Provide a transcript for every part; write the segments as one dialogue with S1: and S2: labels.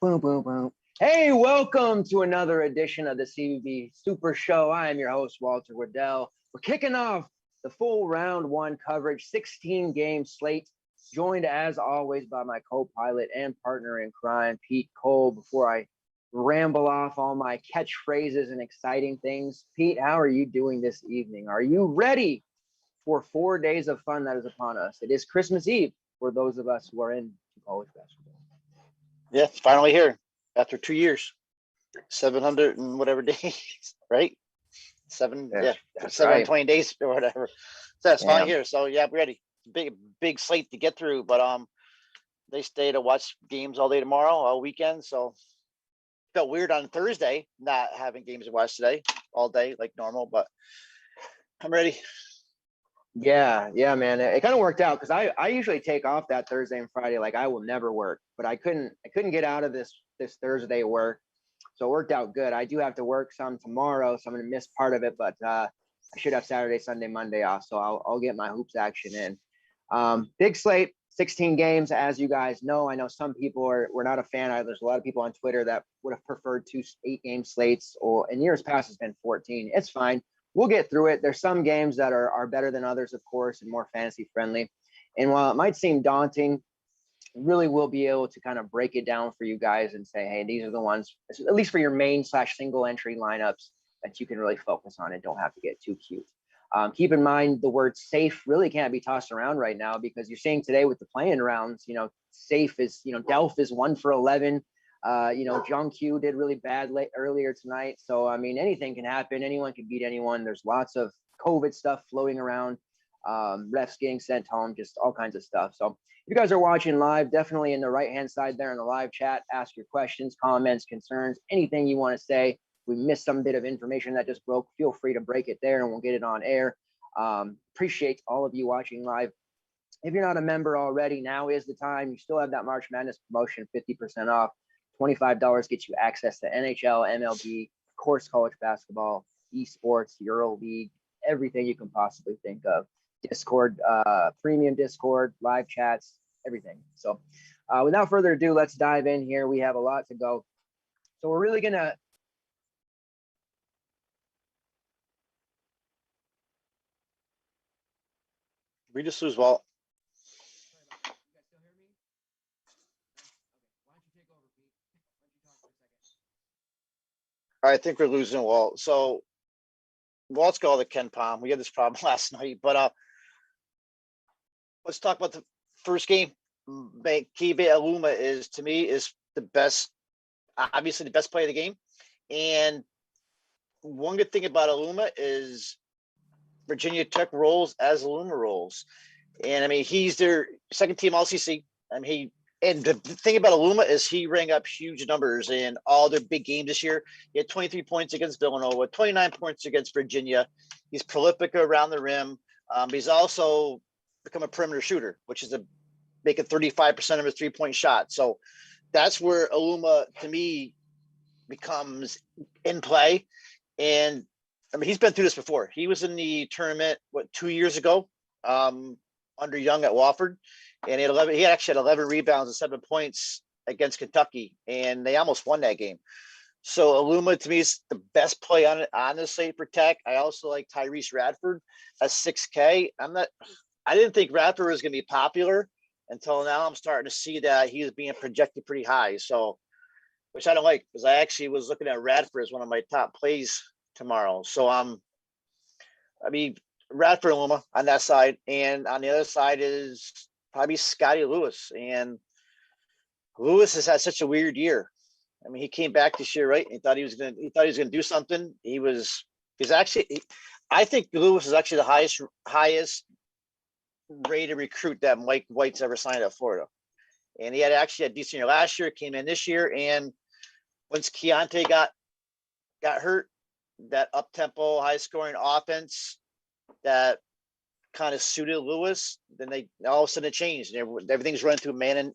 S1: boom, boom, boom. Hey, welcome to another edition of the CBB Super Show. I am your host, Walter Waddell. We're kicking off the full round one coverage, 16-game slate, joined as always by my co-pilot and partner in crime, Pete Cole. Before I ramble off all my catchphrases and exciting things, Pete, how are you doing this evening? Are you ready for 4 days of fun that is upon us? It is Christmas Eve for those of us who are in college basketball.
S2: Yeah, it's finally here after 2 years, 700 and whatever days, right? 720
S1: right.
S2: days or whatever. So it's finally here. So yeah, we're ready. Big slate to get through, but they stay to watch games all day tomorrow, all weekend. So felt weird on Thursday not having games to watch today all day like normal, but I'm ready.
S1: Yeah, man. It kind of worked out because I usually take off that Thursday and Friday. Like I will never work, but I couldn't get out of this Thursday work. So it worked out good. I do have to work some tomorrow, so I'm gonna miss part of it, but I should have Saturday, Sunday, Monday off. So I'll get my hoops action in. Big slate, 16 games, as you guys know. I know some people were not a fan. There's a lot of people on Twitter that would have preferred 2 8-game slates, or in years past it's been 14. It's fine. We'll get through it. There's some games that are better than others, of course, and more fantasy friendly. And while it might seem daunting, really will be able to kind of break it down for you guys and say, hey, these are the ones, at least for your main/single entry lineups, that you can really focus on and don't have to get too cute. Keep in mind the word safe really can't be tossed around right now, because you're seeing today with the playing rounds, safe is, Delph is 1 for 11. John Q did really bad earlier tonight. So, I mean, anything can happen. Anyone can beat anyone. There's lots of COVID stuff floating around, refs getting sent home, just all kinds of stuff. So if you guys are watching live, definitely in the right-hand side there in the live chat, ask your questions, comments, concerns, anything you want to say. If we missed some bit of information that just broke, feel free to break it there and we'll get it on air. Appreciate all of you watching live. If you're not a member already, now is the time. You still have that March Madness promotion, 50% off. $25 gets you access to NHL, MLB, of course, college basketball, esports, Euro League, everything you can possibly think of. Discord, premium Discord, live chats, everything. So without further ado, let's dive in here. We have a lot to go. So we're really going to
S2: We just lose Walt. I think we're losing Walt. So Walt's got all the Ken Palm. We had this problem last night, but let's talk about the first game. Kibe Aluma is, to me, is the best, obviously the best player of the game. And one good thing about Aluma is Virginia Tech rolls as Aluma rolls. And I mean, he's their second team All-CC. I mean, and the thing about Aluma is he rang up huge numbers in all their big games this year. He had 23 points against Villanova, 29 points against Virginia. He's prolific around the rim. He's also become a perimeter shooter, which is making 35% of his three-point shot. So that's where Aluma, to me, becomes in play. And I mean, he's been through this before. He was in the tournament, 2 years ago, under Young at Wofford. And he actually had 11 rebounds and 7 points against Kentucky, and they almost won that game. So Aluma, to me, is the best play on the slate for Tech. I also like Tyrese Radford at 6K. I didn't think Radford was going to be popular until now. I'm starting to see that he's being projected pretty high. So, which I don't like, because I actually was looking at Radford as one of my top plays tomorrow. So I mean, Radford Aluma on that side, and on the other side is probably Scotty Lewis. And Lewis has had such a weird year. I mean, he came back this year, right? He thought he was gonna do something. I think Lewis is actually the highest rated recruit that Mike White's ever signed at Florida. And he had actually a decent year last year, came in this year, and once Keontae got hurt, that up-tempo, high-scoring offense that kind of suited Lewis, then they all of a sudden it changed. Everything's running through man and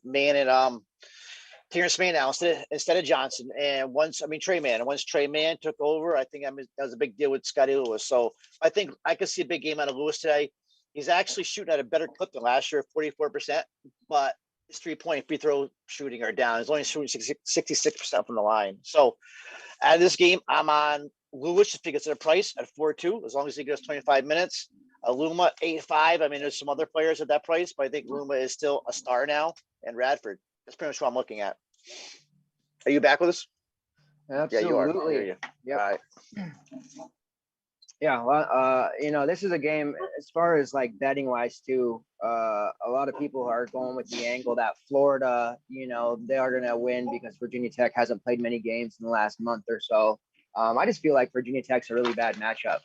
S2: Terrence Mann now instead of Johnson. And Trey Mann. And once Trey Mann took over, I think that was a big deal with Scotty Lewis. So I think I could see a big game out of Lewis today. He's actually shooting at a better clip than last year, 44%. But his 3-point free throw shooting are down. He's only shooting 66% from the line. So out of this game, I'm on Lewis just because of the price at 4-2, as long as he gets 25 minutes. Luma 8-5. I mean, there's some other players at that price, but I think Luma is still a star now. And Radford. That's pretty much what I'm looking at. Are you back with us?
S1: Absolutely.
S2: Yeah, you are. I hear you.
S1: Yep.
S2: All right.
S1: Yeah, well, this is a game as far as like betting wise too. A lot of people are going with the angle that Florida, they are going to win because Virginia Tech hasn't played many games in the last month or so. I just feel like Virginia Tech's a really bad matchup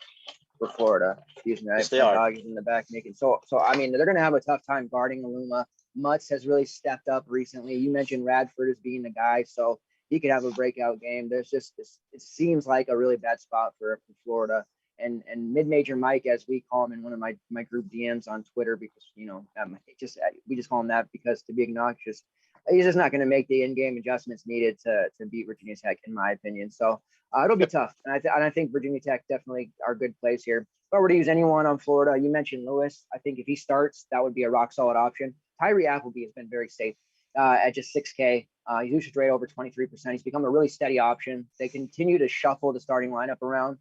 S1: for Florida. Excuse me,
S2: Yes, they
S1: my
S2: are.
S1: dog is in the back making so. I mean, they're going to have a tough time guarding Aluma. Mutz has really stepped up recently. You mentioned Radford as being the guy, so he could have a breakout game. There's just this. It seems like a really bad spot for Florida. And mid-major Mike, as we call him in one of my group DMs on Twitter, because we just call him that because to be obnoxious, he's just not going to make the in-game adjustments needed to beat Virginia Tech, in my opinion. So it'll be tough, and I think Virginia Tech definitely are good plays here. If I were to use anyone on Florida, you mentioned Lewis. I think if he starts, that would be a rock solid option. Tyree Appleby has been very safe at just 6K. He's usage rate over 23%. He's become a really steady option. They continue to shuffle the starting lineup around.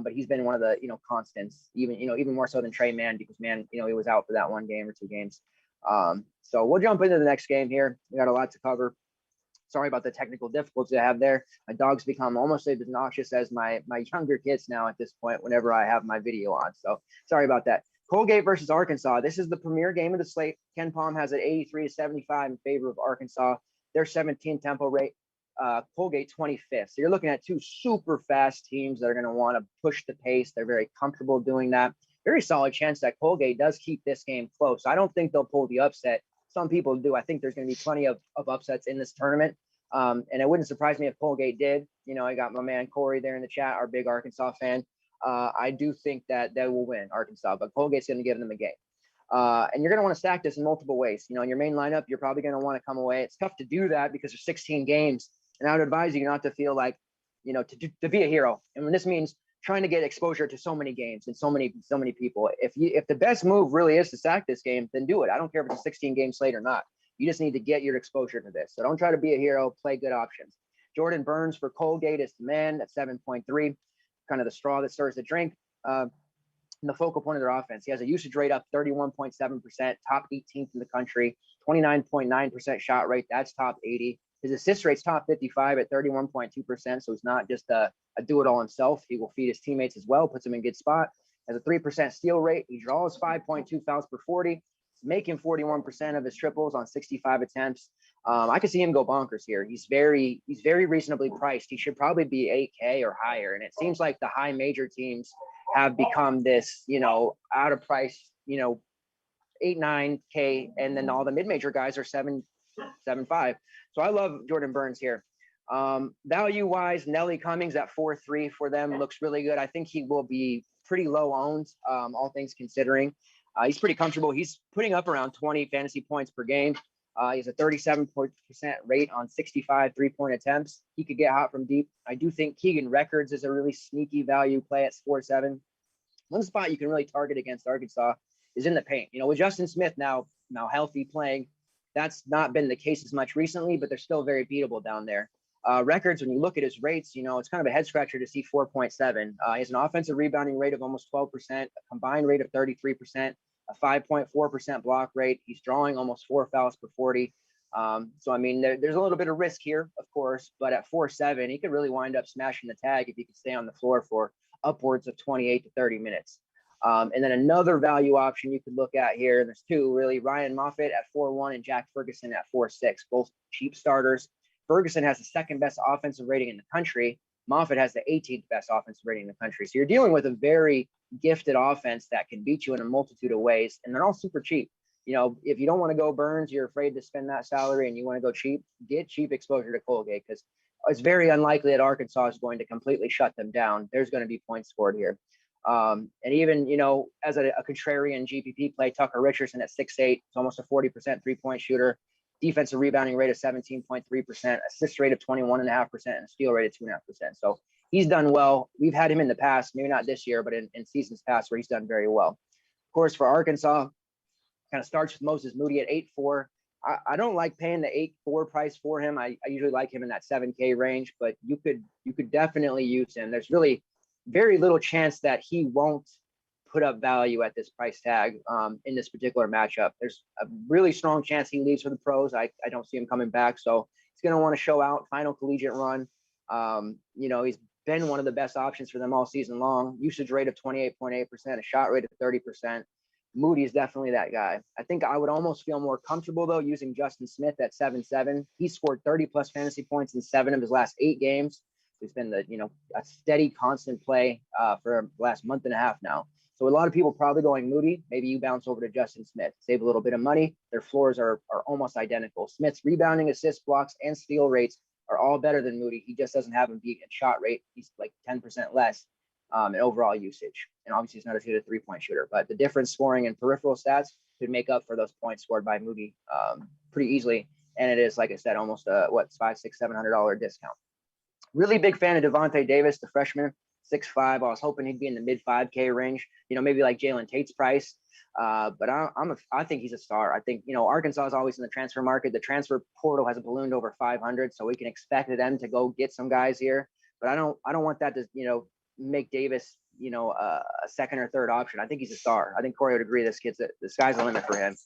S1: But he's been one of the, constants, even more so than Trey Mann, because he was out for that one game or two games. So we'll jump into the next game here. We got a lot to cover. Sorry about the technical difficulties I have there. My dog's become almost as obnoxious as my younger kids now at this point whenever I have my video on. So sorry about that. Colgate versus Arkansas. This is the premier game of the slate. Ken Palm has it 83-75 in favor of Arkansas. Their 17 tempo rate. Colgate 25th. So you're looking at two super fast teams that are going to want to push the pace. They're very comfortable doing that. Very solid chance that Colgate does keep this game close. I don't think they'll pull the upset. Some people do. I think there's going to be plenty of upsets in this tournament. And it wouldn't surprise me if Colgate did. I got my man Corey there in the chat, our big Arkansas fan. I do think that they will win Arkansas, but Colgate's going to give them a game. And you're going to want to stack this in multiple ways. In your main lineup, you're probably going to want to come away. It's tough to do that because there's 16 games. And I would advise you not to feel like, to be a hero. And when this means trying to get exposure to so many games and so many people, if the best move really is to stack this game, then do it. I don't care if it's a 16-game slate or not. You just need to get your exposure to this. So don't try to be a hero, play good options. Jordan Burns for Colgate is the man at 7.3, kind of the straw that stirs the drink. And the focal point of their offense. He has a usage rate up 31.7%, top 18th in the country, 29.9% shot rate. That's top 80. His assist rate's top 55 at 31.2%. So he's not just a do-it-all himself. He will feed his teammates as well, puts them in good spot. Has a 3% steal rate. He draws 5.2 fouls per 40. He's making 41% of his triples on 65 attempts. I could see him go bonkers here. He's very reasonably priced. He should probably be 8K or higher. And it seems like the high major teams have become this, out of price, 8-9K, and then all the mid-major guys are 7.5. So I love Jordan Burns here. Value-wise, Nelly Cummings at 4.3 for them looks really good. I think he will be pretty low owned, all things considering. He's pretty comfortable. He's putting up around 20 fantasy points per game. He's a 37% rate on 65 3-point attempts. He could get hot from deep. I do think Keegan Records is a really sneaky value play at 4.7. One spot you can really target against Arkansas is in the paint. With Justin Smith now healthy playing, that's not been the case as much recently, but they're still very beatable down there. Records, when you look at his rates, it's kind of a head scratcher to see 4.7. He has an offensive rebounding rate of almost 12%, a combined rate of 33%, a 5.4% block rate. He's drawing almost 4 fouls per 40. So, I mean, there's a little bit of risk here, of course, but at 4.7, he could really wind up smashing the tag if he could stay on the floor for upwards of 28 to 30 minutes. And then another value option you could look at here, and there's two really, Ryan Moffitt at 4.1 and Jack Ferguson at 4.6, both cheap starters. Ferguson has the second best offensive rating in the country. Moffitt has the 18th best offensive rating in the country. So you're dealing with a very gifted offense that can beat you in a multitude of ways, and they're all super cheap. If you don't want to go Burns, you're afraid to spend that salary and you want to go cheap, get cheap exposure to Colgate, because it's very unlikely that Arkansas is going to completely shut them down. There's going to be points scored here. And even, as a contrarian GPP play, Tucker Richardson at 6'8", it's almost a 40% 3-point shooter, defensive rebounding rate of 17.3%, assist rate of 21.5%, and a steal rate of 2.5%. So he's done well. We've had him in the past, maybe not this year, but in seasons past where he's done very well. Of course, for Arkansas, kind of starts with Moses Moody at 8.4. I don't like paying the 8.4 price for him. I usually like him in that 7K range, but you could definitely use him. There's really very little chance that he won't put up value at this price tag in this particular matchup. There's a really strong chance he leaves for the pros. I don't see him coming back, so he's going to want to show out. Final collegiate run. He's been one of the best options for them all season long. Usage rate of 28.8%, a shot rate of 30%. Moody is definitely that guy. I think I would almost feel more comfortable though using Justin Smith at 7-7. He scored 30 plus fantasy points in 7 of his last 8 games. He's been a steady, constant play for the last month and a half now. So a lot of people probably going Moody. Maybe you bounce over to Justin Smith, save a little bit of money. Their floors are almost identical. Smith's rebounding, assists, blocks, and steal rates are all better than Moody. He just doesn't have him beat in shot rate. He's like 10% less in overall usage. And obviously he's not as good a 3-point shooter, but the difference scoring and peripheral stats could make up for those points scored by Moody pretty easily. And it is, like I said, almost a $500-$700 discount. Really big fan of Devontae Davis, the freshman, 6'5". I was hoping he'd be in the mid 5K range, maybe like Jalen Tate's price. But I think he's a star. I think, Arkansas is always in the transfer market. The transfer portal has ballooned over 500, so we can expect them to go get some guys here. But I don't want that to, make Davis, a second or third option. I think he's a star. I think Corey would agree. The sky's the limit for him.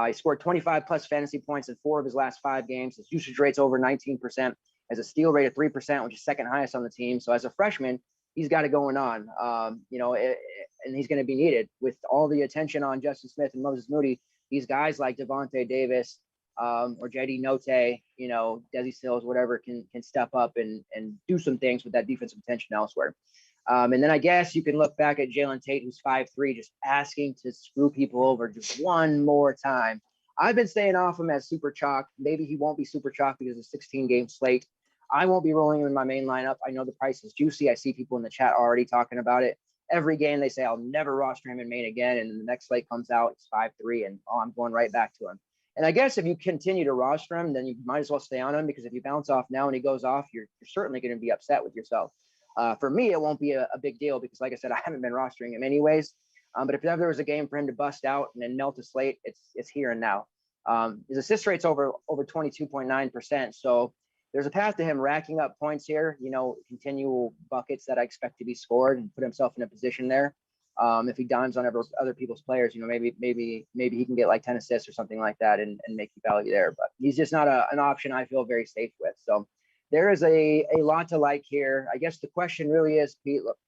S1: He scored 25 plus fantasy points in 4 of his last 5 games. His usage rate's over 19%. Has a steal rate of 3%, which is second highest on the team. So as a freshman, he's got it going on, and he's going to be needed with all the attention on Justin Smith and Moses Moody. These guys like Devontae Davis or JD Note, Desi Sills, whatever, can step up and do some things with that defensive attention elsewhere. And then I guess you can look back at Jalen Tate, who's 5'3", just asking to screw people over just one more time. I've been staying off him as super chalk. Maybe he won't be super chalk because of 16-game slate. I won't be rolling him in my main lineup. I know the price is juicy. I see people in the chat already talking about it. Every game they say, I'll never roster him in main again. And the next slate comes out, it's 5-3, and I'm going right back to him. And I guess if you continue to roster him, then you might as well stay on him, because if you bounce off now and he goes off, you're certainly going to be upset with yourself. For me, it won't be a big deal because, like I said, I haven't been rostering him anyways. But if ever there was a game for him to bust out and then melt a slate, it's here and now. His assist rate's over 22.9%. So there's a path to him racking up points here, continual buckets that I expect to be scored, and put himself in a position there. If he dimes on other people's players, maybe he can get like 10 assists or something like that and make you value there. But he's just not an option I feel very safe with. So there is a lot to like here. I guess the question really is, Pete, look,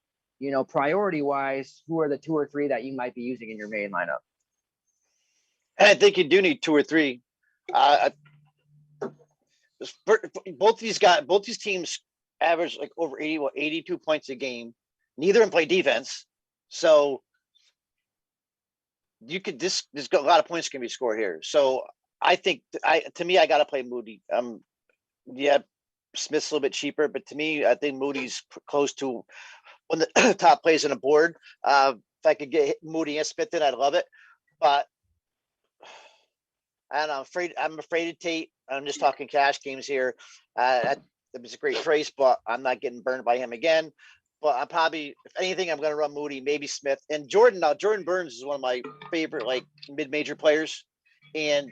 S1: priority wise, who are the 2 or 3 that you might be using in your main lineup?
S2: And I think you do need 2 or 3. Both these teams average like over 82 points a game. Neither of them play defense, so you could there's a lot of points can be scored here. So I think I got to play Moody. Yeah, Smith's a little bit cheaper, but to me, I think Moody's close to one of the top plays on the board. If I could get Moody and Smith in, I'd love it. But and I'm afraid of Tate. I'm just talking cash games here. It was a great price, but I'm not getting burned by him again. But I'm probably, if anything, I'm going to run Moody, maybe Smith and Jordan. Now, Jordan Burns is one of my favorite mid-major players, and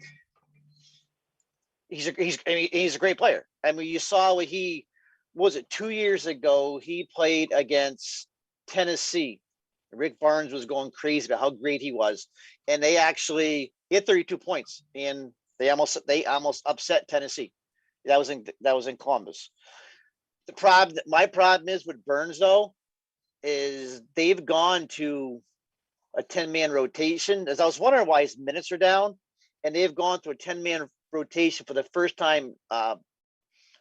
S2: he's a great player. I mean, you saw what he was it 2 years ago. He played against Tennessee. Rick Barnes was going crazy about how great he was, and he had 32 points, and they almost upset Tennessee. That was in Columbus. My problem is with Burns though, is they've gone to a 10-man rotation. As I was wondering why his minutes are down, and they've gone to a 10-man rotation for the first time.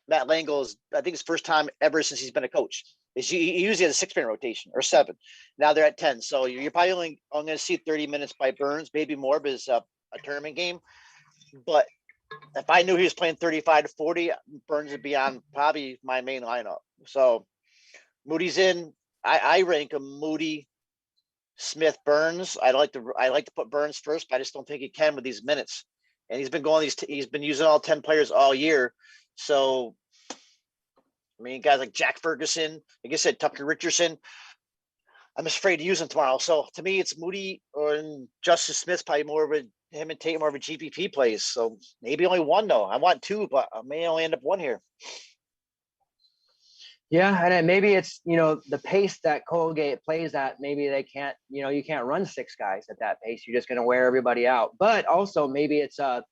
S2: Matt Langle's, I think it's first time ever since he's been a coach. He usually has a 6-man rotation or 7. Now they're at 10. So you're probably only going to see 30 minutes by Burns, maybe more, but it's a tournament game. But if I knew he was playing 35 to 40, Burns would be on probably my main lineup. So Moody's in. I rank him Moody, Smith, Burns. I like to put Burns first, but I just don't think he can with these minutes. And he's been using all 10 players all year. So I mean, guys like Jack Ferguson, like I said, Tucker Richardson. I'm just afraid to use him tomorrow. So to me, it's Moody or Justice Smith's probably more of him and Tate more of a GPP plays. So maybe only one though. I want two, but I may only end up one here.
S1: Yeah, and then maybe it's, the pace that Colgate plays at, maybe they can't, you can't run 6 guys at that pace. You're just going to wear everybody out. But also maybe it's a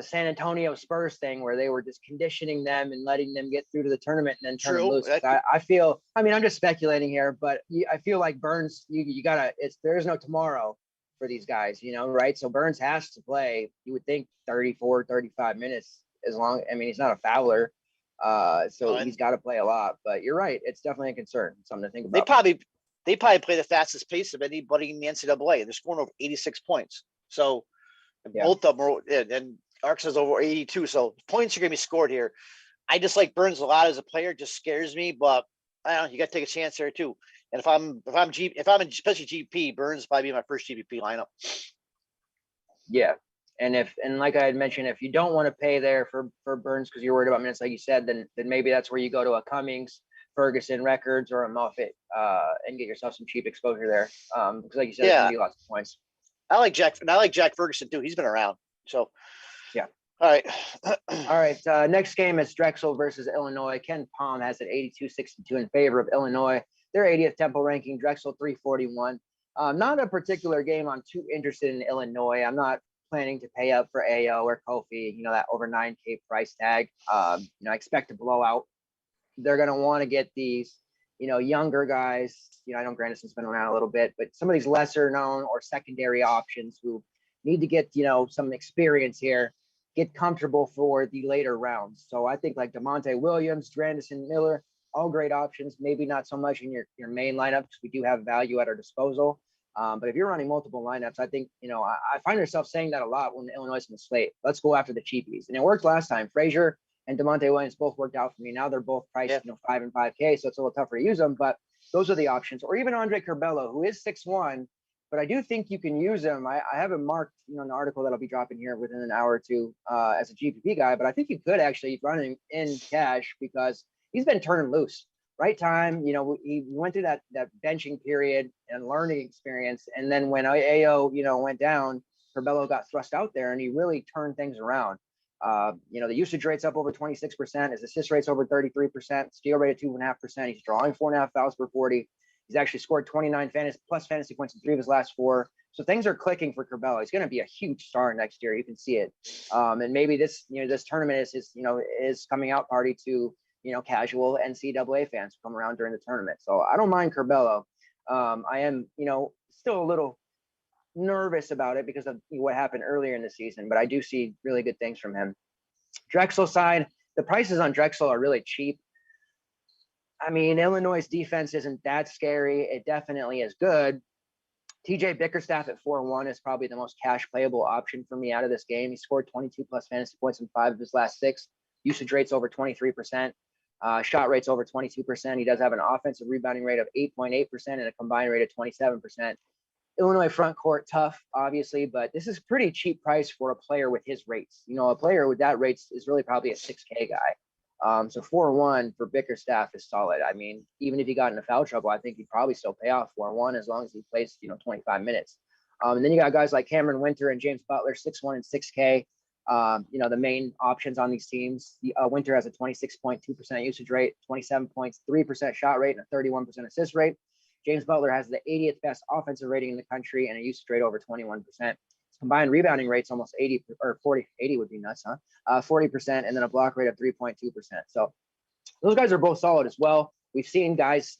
S1: San Antonio Spurs thing where they were just conditioning them and letting them get through to the tournament and then turn them loose. I feel, I'm just speculating here, but I feel like Burns, you gotta, there's no tomorrow for these guys, right? So Burns has to play, you would think 34, 35 minutes he's not a fouler. So he's got to play a lot, but you're right. It's definitely a concern. Something to think about.
S2: They probably play the fastest pace of anybody in the NCAA. They're scoring over 86 points. So both of them are, and Arcs is over 82. So points are going to be scored here. I just like Burns a lot as a player. Just scares me, but I don't know. You got to take a chance there too. And if I'm in especially GP, Burns probably be my first GPP lineup.
S1: Yeah. And like I had mentioned, if you don't want to pay there for Burns because you're worried about minutes, like you said, then maybe that's where you go to a Cummings, Ferguson Records, or a Moffitt and get yourself some cheap exposure there. Because like you said, it's going to be lots of points.
S2: I like Jack Ferguson too. He's been around. So
S1: yeah.
S2: All right.
S1: All right. Next game is Drexel versus Illinois. Ken Palm has it 82-62 in favor of Illinois. Their 80th tempo ranking, Drexel 341. Not a particular game I'm too interested in Illinois. I'm not planning to pay up for AO or Kofi, that over 9K price tag. I expect a blowout. They're going to want to get these, younger guys. I know Grandison's been around a little bit, but some of these lesser known or secondary options who need to get, some experience here, get comfortable for the later rounds. So I think like DeMonte Williams, Grandison, Miller, all great options. Maybe not so much in your main lineup because we do have value at our disposal. But if you're running multiple lineups, I think, I find myself saying that a lot when Illinois is in the slate. Let's go after the cheapies. And it worked last time. Frazier and DeMonte Williams both worked out for me. Now they're both priced, 5 and 5K. So it's a little tougher to use them, but those are the options. Or even Andre Curbelo, who is 6'1", but I do think you can use him. I have him marked, in an article that'll be dropping here within an hour or two as a GPP guy, but I think you could actually run him in cash because he's been turning loose. Right time, he went through that benching period and learning experience. And then when AO, went down, Curbelo got thrust out there and he really turned things around. The usage rate's up over 26%, his assist rate's over 33%, steal rate at 2.5%. He's drawing 4.5 fouls per 40. He's actually scored 29 fantasy points in 3 of his last 4. So things are clicking for Curbelo. He's going to be a huge star next year. You can see it. And maybe this tournament is his coming out party to, casual NCAA fans who come around during the tournament. So I don't mind Curbelo. I am, still a little nervous about it because of what happened earlier in the season, but I do see really good things from him. Drexel side, the prices on Drexel are really cheap. Illinois' defense isn't that scary. It definitely is good. TJ Bickerstaff at 4-1 is probably the most cash playable option for me out of this game. He scored 22 plus fantasy points in 5 of his last 6. Usage rate's over 23%. Shot rate's over 22%. He does have an offensive rebounding rate of 8.8% and a combined rate of 27%. Illinois front court tough, obviously, but this is pretty cheap price for a player with his rates. A player with that rates is really probably a 6K guy. So 4-1 for Bickerstaff is solid. Even if he got into foul trouble, I think he'd probably still pay off 4-1 as long as he plays, 25 minutes. And then you got guys like Cameron Winter and James Butler, 6-1 and 6K. The main options on these teams. Winter has a 26.2% usage rate, 27.3% shot rate, and a 31% assist rate. James Butler has the 80th best offensive rating in the country and a usage rate over 21%. His combined rebounding rate's almost 80 or 40. 80 would be nuts, huh? 40%, and then a block rate of 3.2%. So those guys are both solid as well. We've seen guys,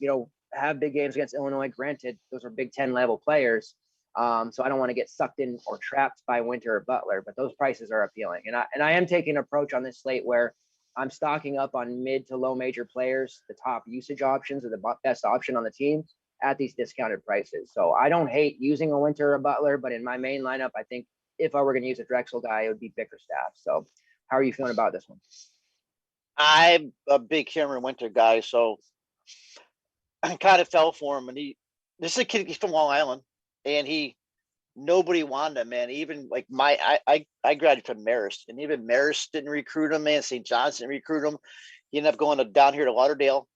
S1: have big games against Illinois. Granted, those are Big Ten level players. So I don't want to get sucked in or trapped by Winter or Butler, but those prices are appealing. And I am taking an approach on this slate where I'm stocking up on mid to low major players. The top usage options are the best option on the team at these discounted prices. So I don't hate using a Winter or a Butler, but in my main lineup, I think if I were going to use a Drexel guy, it would be Bickerstaff. So how are you feeling about this one?
S2: I'm a big Cameron Winter guy, so I kind of fell for him. And this is a kid, he's from Long Island, and nobody wanted him, man. Even like I graduated from Marist, and even Marist didn't recruit him, man. St. John's didn't recruit him. He ended up going down here to Lauderdale.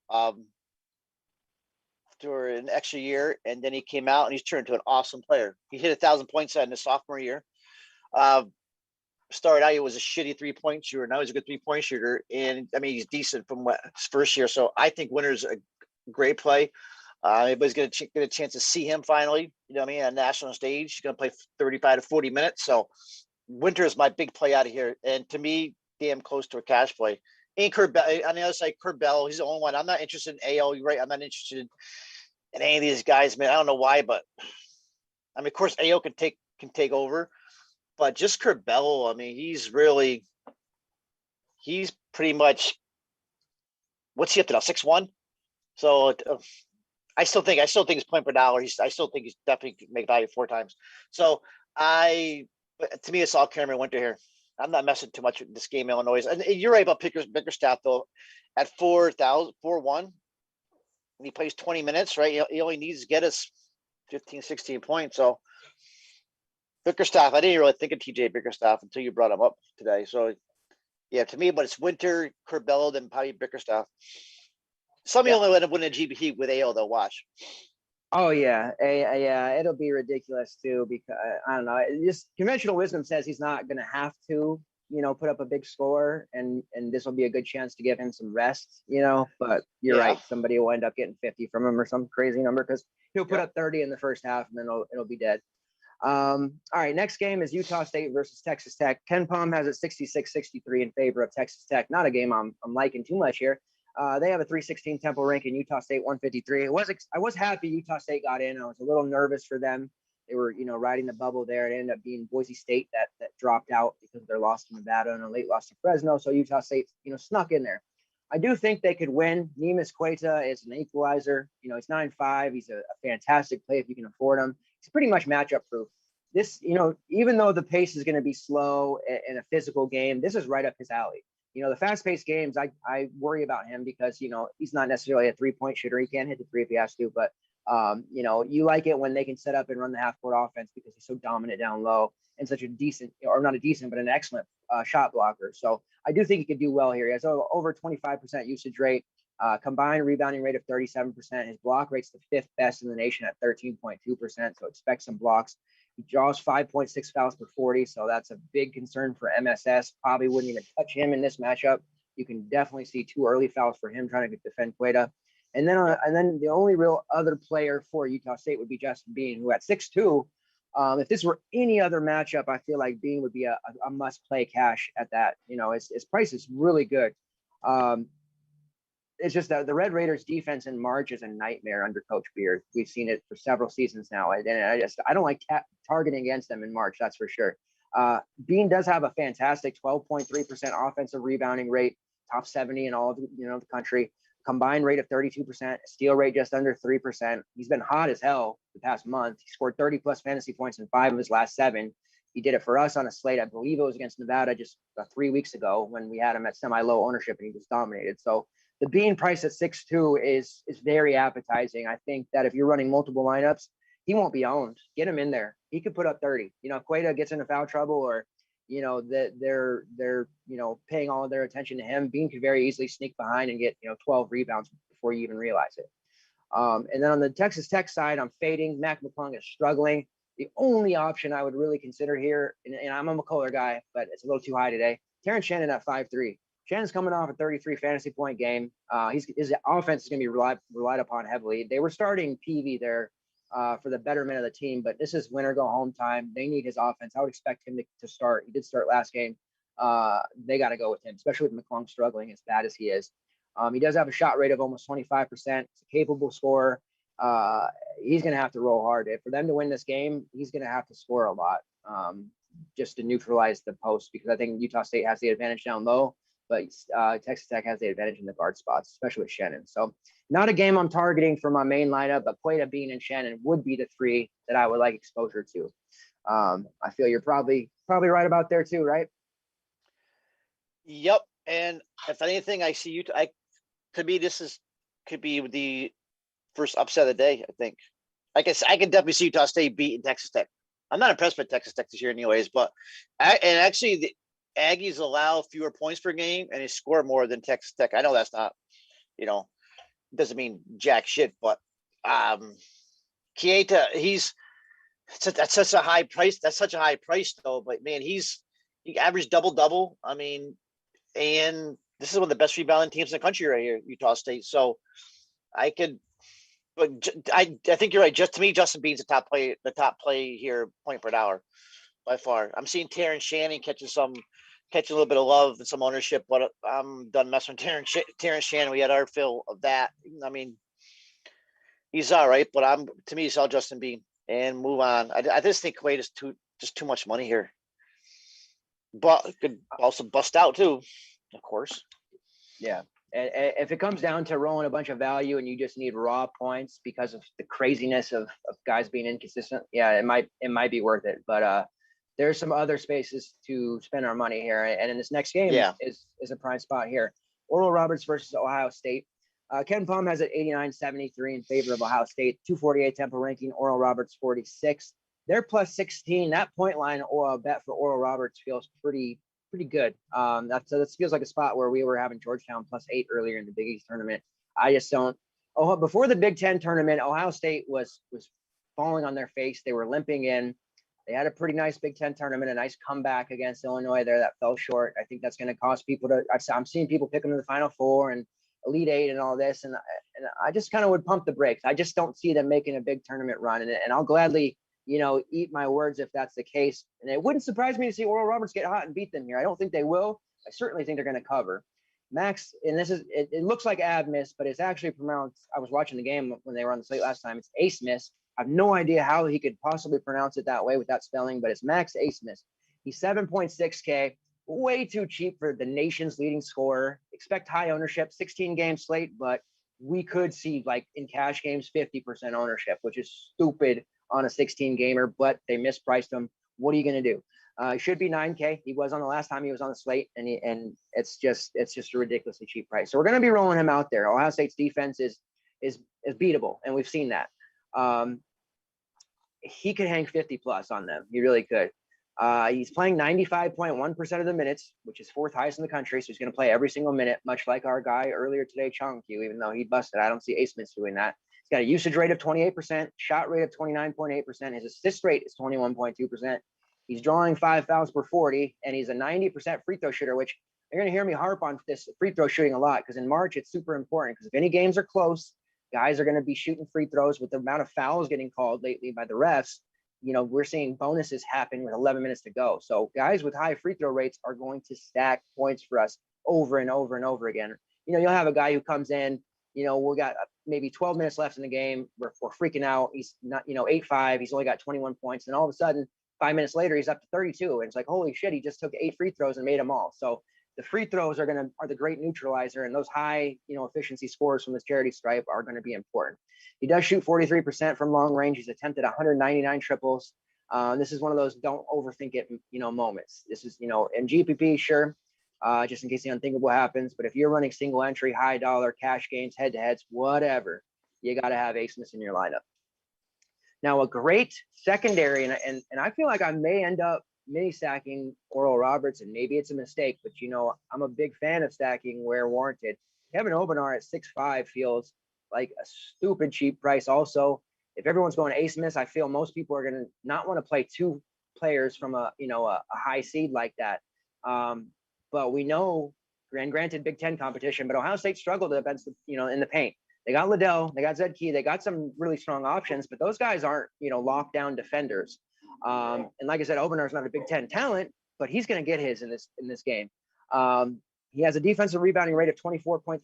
S2: for an extra year, and then he came out and he's turned into an awesome player. He hit 1,000 points in his sophomore year. Started out, he was a shitty 3-point shooter. Now he's a good 3-point shooter, and I mean he's decent from his first year. So I think Winter's a great play. Everybody's going to get a chance to see him finally. You know what I mean? On national stage, he's going to play 35 to 40 minutes. So Winter is my big play out of here, and to me, damn close to a cash play. And Kurt on the other side, Kurt Bell, he's the only one. I'm not interested in AO. You're right. I'm not interested in any of these guys, man. I don't know why, but I mean, of course, AO can take over, but just Kurt Bell, I mean, he's pretty much, what's he up to now? 6'1". So I still think his point per dollar. I still think he's definitely can make value 4 times. So to me, it's all Cameron Winter here. I'm not messing too much with this game, Illinois. And you're right about Bickerstaff though. At 4-1, and he plays 20 minutes, right? He only needs to get us 15, 16 points. So Bickerstaff, I didn't really think of TJ Bickerstaff until you brought him up today. So yeah, to me, but it's Winter, Curbelo, then probably Bickerstaff. Some of you only end up winning a GBT with AO though. Watch.
S1: Oh yeah, yeah, it'll be ridiculous too because I don't know. Just conventional wisdom says he's not going to have to, put up a big score, and this will be a good chance to give him some rest, But you're right, somebody will end up getting 50 from him or some crazy number because he'll put up 30 in the first half and then it'll be dead. All right, next game is Utah State versus Texas Tech. Ken Palm has it 66-63 in favor of Texas Tech. Not a game I'm liking too much here. They have a 316 Temple ranking, Utah State 153. I was happy Utah State got in. I was a little nervous for them. They were, riding the bubble there. It ended up being Boise State that dropped out because of their loss to Nevada and a late loss to Fresno. So Utah State, snuck in there. I do think they could win. Neemias Queta is an equalizer. He's 9'5". He's a fantastic play if you can afford him. He's pretty much matchup proof. This, even though the pace is going to be slow in a physical game, this is right up his alley. The fast-paced games, I worry about him because, he's not necessarily a 3-point shooter. He can hit the 3 if he has to, but, you like it when they can set up and run the half-court offense because he's so dominant down low and such a decent, or not a decent, but an excellent shot blocker. So I do think he could do well here. He has over 25% usage rate, combined rebounding rate of 37%. His block rate's the 5th best in the nation at 13.2%, so expect some blocks. He draws 5.6 fouls per 40, so that's a big concern for MSS. Probably wouldn't even touch him in this matchup. You can definitely see 2 early fouls for him trying to defend Queta. And then the only real other player for Utah State would be Justin Bean, who at 6'2". If this were any other matchup, I feel like Bean would be a must-play cash at that. His price is really good. It's just that the Red Raiders defense in March is a nightmare under Coach Beard. We've seen it for several seasons now. And I don't like targeting against them in March, that's for sure. Bean does have a fantastic 12.3% offensive rebounding rate, top 70 in all of the country. Combined rate of 32%, steal rate just under 3%. He's been hot as hell the past month. He scored 30 plus fantasy points in 5 of his last 7. He did it for us on a slate. I believe it was against Nevada just 3 weeks ago when we had him at semi-low ownership and he just dominated. So the Bean price at 6'2" is very appetizing. I think that if you're running multiple lineups, he won't be owned. Get him in there. He could put up 30. If Queta gets into foul trouble or, that they're paying all of their attention to him, Bean could very easily sneak behind and get, 12 rebounds before you even realize it. And then on the Texas Tech side, I'm fading. Mac McClung is struggling. The only option I would really consider here, and I'm a McCullough guy, but it's a little too high today, Terrence Shannon at 5'3". Shannon's coming off a 33 fantasy point game. His offense is going to be relied upon heavily. They were starting Peavy there for the betterment of the team, but this is winner go home time. They need his offense. I would expect him to start. He did start last game. They got to go with him, especially with McClung struggling as bad as he is. He does have a shot rate of almost 25%. He's a capable scorer. He's going to have to roll hard. For them to win this game, he's going to have to score a lot just to neutralize the post because I think Utah State has the advantage down low. But Texas Tech has the advantage in the guard spots, especially with Shannon. So not a game I'm targeting for my main lineup, but Queta, Bean, and Shannon would be the 3 that I would like exposure to. I feel you're probably right about there too, right?
S2: Yep. And if anything, I see to me, could be the first upset of the day, I think. I guess I can definitely see Utah State beating Texas Tech. I'm not impressed with Texas Tech this year anyways, but the Aggies allow fewer points per game and they score more than Texas Tech. I know that's not, doesn't mean jack shit, but Keita, that's such a high price. That's such a high price though. But man, he averaged double. I mean, and this is one of the best rebounding teams in the country right here, Utah State. So I could, but I think you're right. Just to me, Justin Bean's the top play here, point per hour by far. I'm seeing Terrence Shannon catching a little bit of love and some ownership, but I'm done messing with Terrence Shannon. We had our fill of that. I mean, he's all right, but to me, it's all Justin Bean and move on. I just think Kuwait is too much money here, but could also bust out too, of course.
S1: Yeah. And if it comes down to rolling a bunch of value and you just need raw points because of the craziness of guys being inconsistent, yeah, it might be worth it. But there's some other spaces to spend our money here. And in this next game is a prime spot here. Oral Roberts versus Ohio State. Ken Palm has it 89-73 in favor of Ohio State, 248 tempo ranking, Oral Roberts 46. They're plus 16. That point line bet for Oral Roberts feels pretty good. That feels like a spot where we were having Georgetown plus 8 earlier in the Big East tournament. I just don't. Oh, before the Big Ten tournament, Ohio State was falling on their face. They were limping in. They had a pretty nice Big Ten tournament, a nice comeback against Illinois there that fell short. I think that's going to cause people to. I'm seeing people pick them to the Final Four and Elite Eight and all this, and I just kind of would pump the brakes. I just don't see them making a big tournament run, and I'll gladly, eat my words if that's the case. And it wouldn't surprise me to see Oral Roberts get hot and beat them here. I don't think they will. I certainly think they're going to cover. Max, and this is it looks like Ab miss, but it's actually pronounced. I was watching the game when they were on the slate last time. It's Ace Miss. I have no idea how he could possibly pronounce it that way with that spelling, but it's Max Ace Miss. He's 7.6K. Way too cheap for the nation's leading scorer. Expect high ownership, 16 game slate, but we could see like in cash games 50% ownership, which is stupid on a 16 gamer, but they mispriced him. What are you going to do? It should be 9K. He was on the last time he was on the slate, and it's just a ridiculously cheap price. So we're going to be rolling him out there. Ohio State's defense is beatable, and we've seen that. He could hang 50 plus on them. He really could. He's playing 95.1% of the minutes, which is 4th highest in the country. So he's going to play every single minute, much like our guy earlier today, Chung Q, even though he busted. I don't see Ace Smith doing that. He's got a usage rate of 28%, shot rate of 29.8%. His assist rate is 21.2%. He's drawing 5 fouls per 40, and he's a 90% free throw shooter, which you're going to hear me harp on this free throw shooting a lot because in March, it's super important because if any games are close, guys are going to be shooting free throws with the amount of fouls getting called lately by the refs. We're seeing bonuses happen with 11 minutes to go. So guys with high free throw rates are going to stack points for us over and over and over again. You'll have a guy who comes in, we got maybe 12 minutes left in the game. We're freaking out. He's not, 8-5. He's only got 21 points. And all of a sudden, 5 minutes later, he's up to 32. And it's like, holy shit, he just took 8 free throws and made them all. So the free throws are the great neutralizer, and those high, efficiency scores from this charity stripe are going to be important. He does shoot 43% from long range. He's attempted 199 triples. This is one of those don't overthink it, moments. This is, in GPP, sure, just in case the unthinkable happens. But if you're running single entry, high dollar, cash games, head to heads, whatever, you got to have Ace Smith in your lineup. Now, a great secondary, and I feel like I may end up mini stacking Oral Roberts, and maybe it's a mistake, but I'm a big fan of stacking where warranted. Kevin Obenar at 6'5" feels like a stupid cheap price. Also, if everyone's going Ace Miss, I feel most people are going to not want to play 2 players from a high seed like that. But we know, granted Big Ten competition, but Ohio State struggled against in the paint. They got Liddell, they got Zed Key, they got some really strong options, but those guys aren't lockdown defenders. And like I said, Obenar's not a Big Ten talent, but he's going to get his in this game. He has a defensive rebounding rate of 24.3%,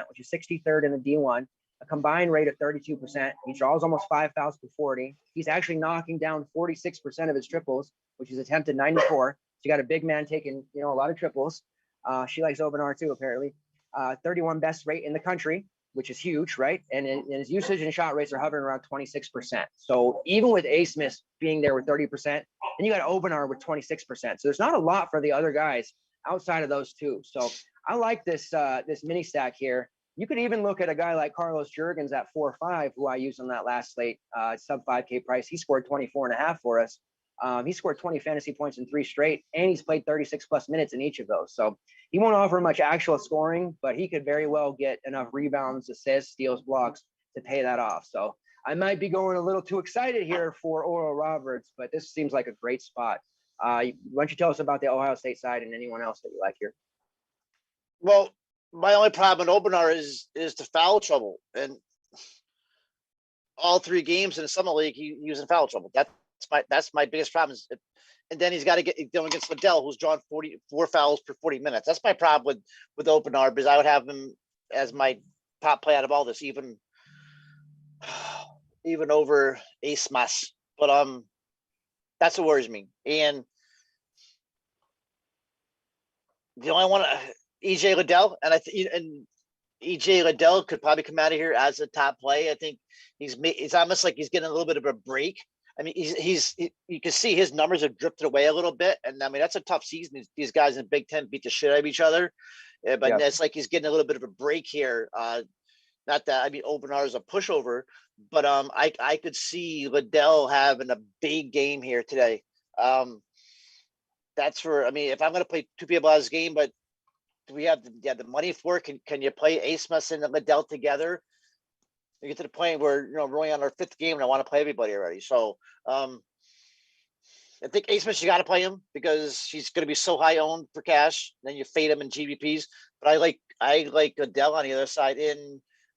S1: which is 63rd in the D1, a combined rate of 32%. He draws almost 5 fouls per 40. He's actually knocking down 46% of his triples, which is attempted 94. So you got a big man taking, a lot of triples. She likes Obenar too, apparently. 31 best rate in the country, which is huge, right? And his usage and shot rates are hovering around 26%. So even with Ace Smith being there with 30%, and you got Obenar with 26%. So there's not a lot for the other guys outside of those two. So I like this mini stack here. You could even look at a guy like Carlos Jurgens at 4.5, who I used on that last slate, sub 5K price. He scored 24.5 for us. He scored 20 fantasy points in 3 straight, and he's played 36 plus minutes in each of those. So he won't offer much actual scoring, but he could very well get enough rebounds, assists, steals, blocks to pay that off. So I might be going a little too excited here for Oral Roberts, but this seems like a great spot. Why don't you tell us about the Ohio State side and anyone else that you like here?
S2: Well, my only problem in opener is the foul trouble, and all 3 games in the summer league he was in foul trouble. That's my biggest problem. And then he's got to get going against Liddell, who's drawn 44 fouls per 40 minutes. That's my problem with opener, because I would have him as my top play out of all this, even over Ace Mas. But that's what worries me. And the only one, EJ Liddell, and EJ Liddell could probably come out of here as a top play. I think it's almost like he's getting a little bit of a break. I mean, you can see his numbers have drifted away a little bit, and I mean that's a tough season. These guys in Big Ten beat the shit out of each other, but it's like he's getting a little bit of a break here. Not that, I mean, opener is a pushover, but I could see Liddell having a big game here today. That's for, I mean, if I'm going to play 2 people out of this game, but do we have the money for it? Can you play Ace Mas and Liddell together? We get to the point where, we're only on our 5th game and I want to play everybody already. So I think Ace Mas, you got to play him because he's going to be so high owned for cash. Then you fade him in GBPs. But I like Liddell on the other side. I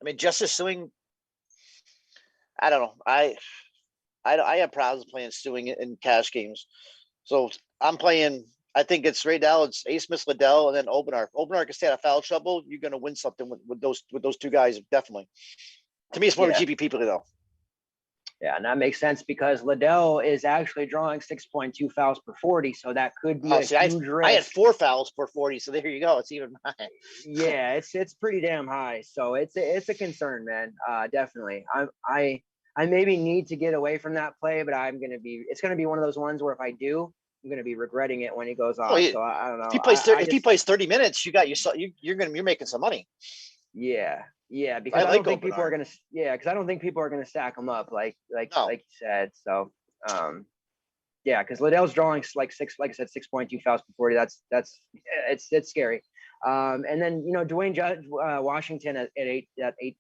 S2: mean, Justice Suing, I don't know. I have problems playing Suing in cash games. So I'm playing, I think it's right now, it's Ace Mas, Liddell, and then Opener. Opener can stay out of foul trouble. You're going to win something with those 2 guys, definitely. To me, it's more of a GPP play, though.
S1: Yeah, and that makes sense because Liddell is actually drawing 6.2 fouls per 40, so that could be huge risk.
S2: I had 4 fouls per 40, so there you go. It's even high.
S1: Yeah, it's pretty damn high, so it's a concern, man. Definitely. I maybe need to get away from that play, but it's gonna be one of those ones where if I do, I'm gonna be regretting it when he goes off. So I don't know.
S2: If he plays 30 minutes, you're making some money.
S1: Yeah, because I don't think people are gonna. Yeah, because I don't think people are gonna stack them up like you said. So, yeah, because Liddell's drawing like I said, 6.2 fouls per 40. It's scary. And then Dwayne Washington at 8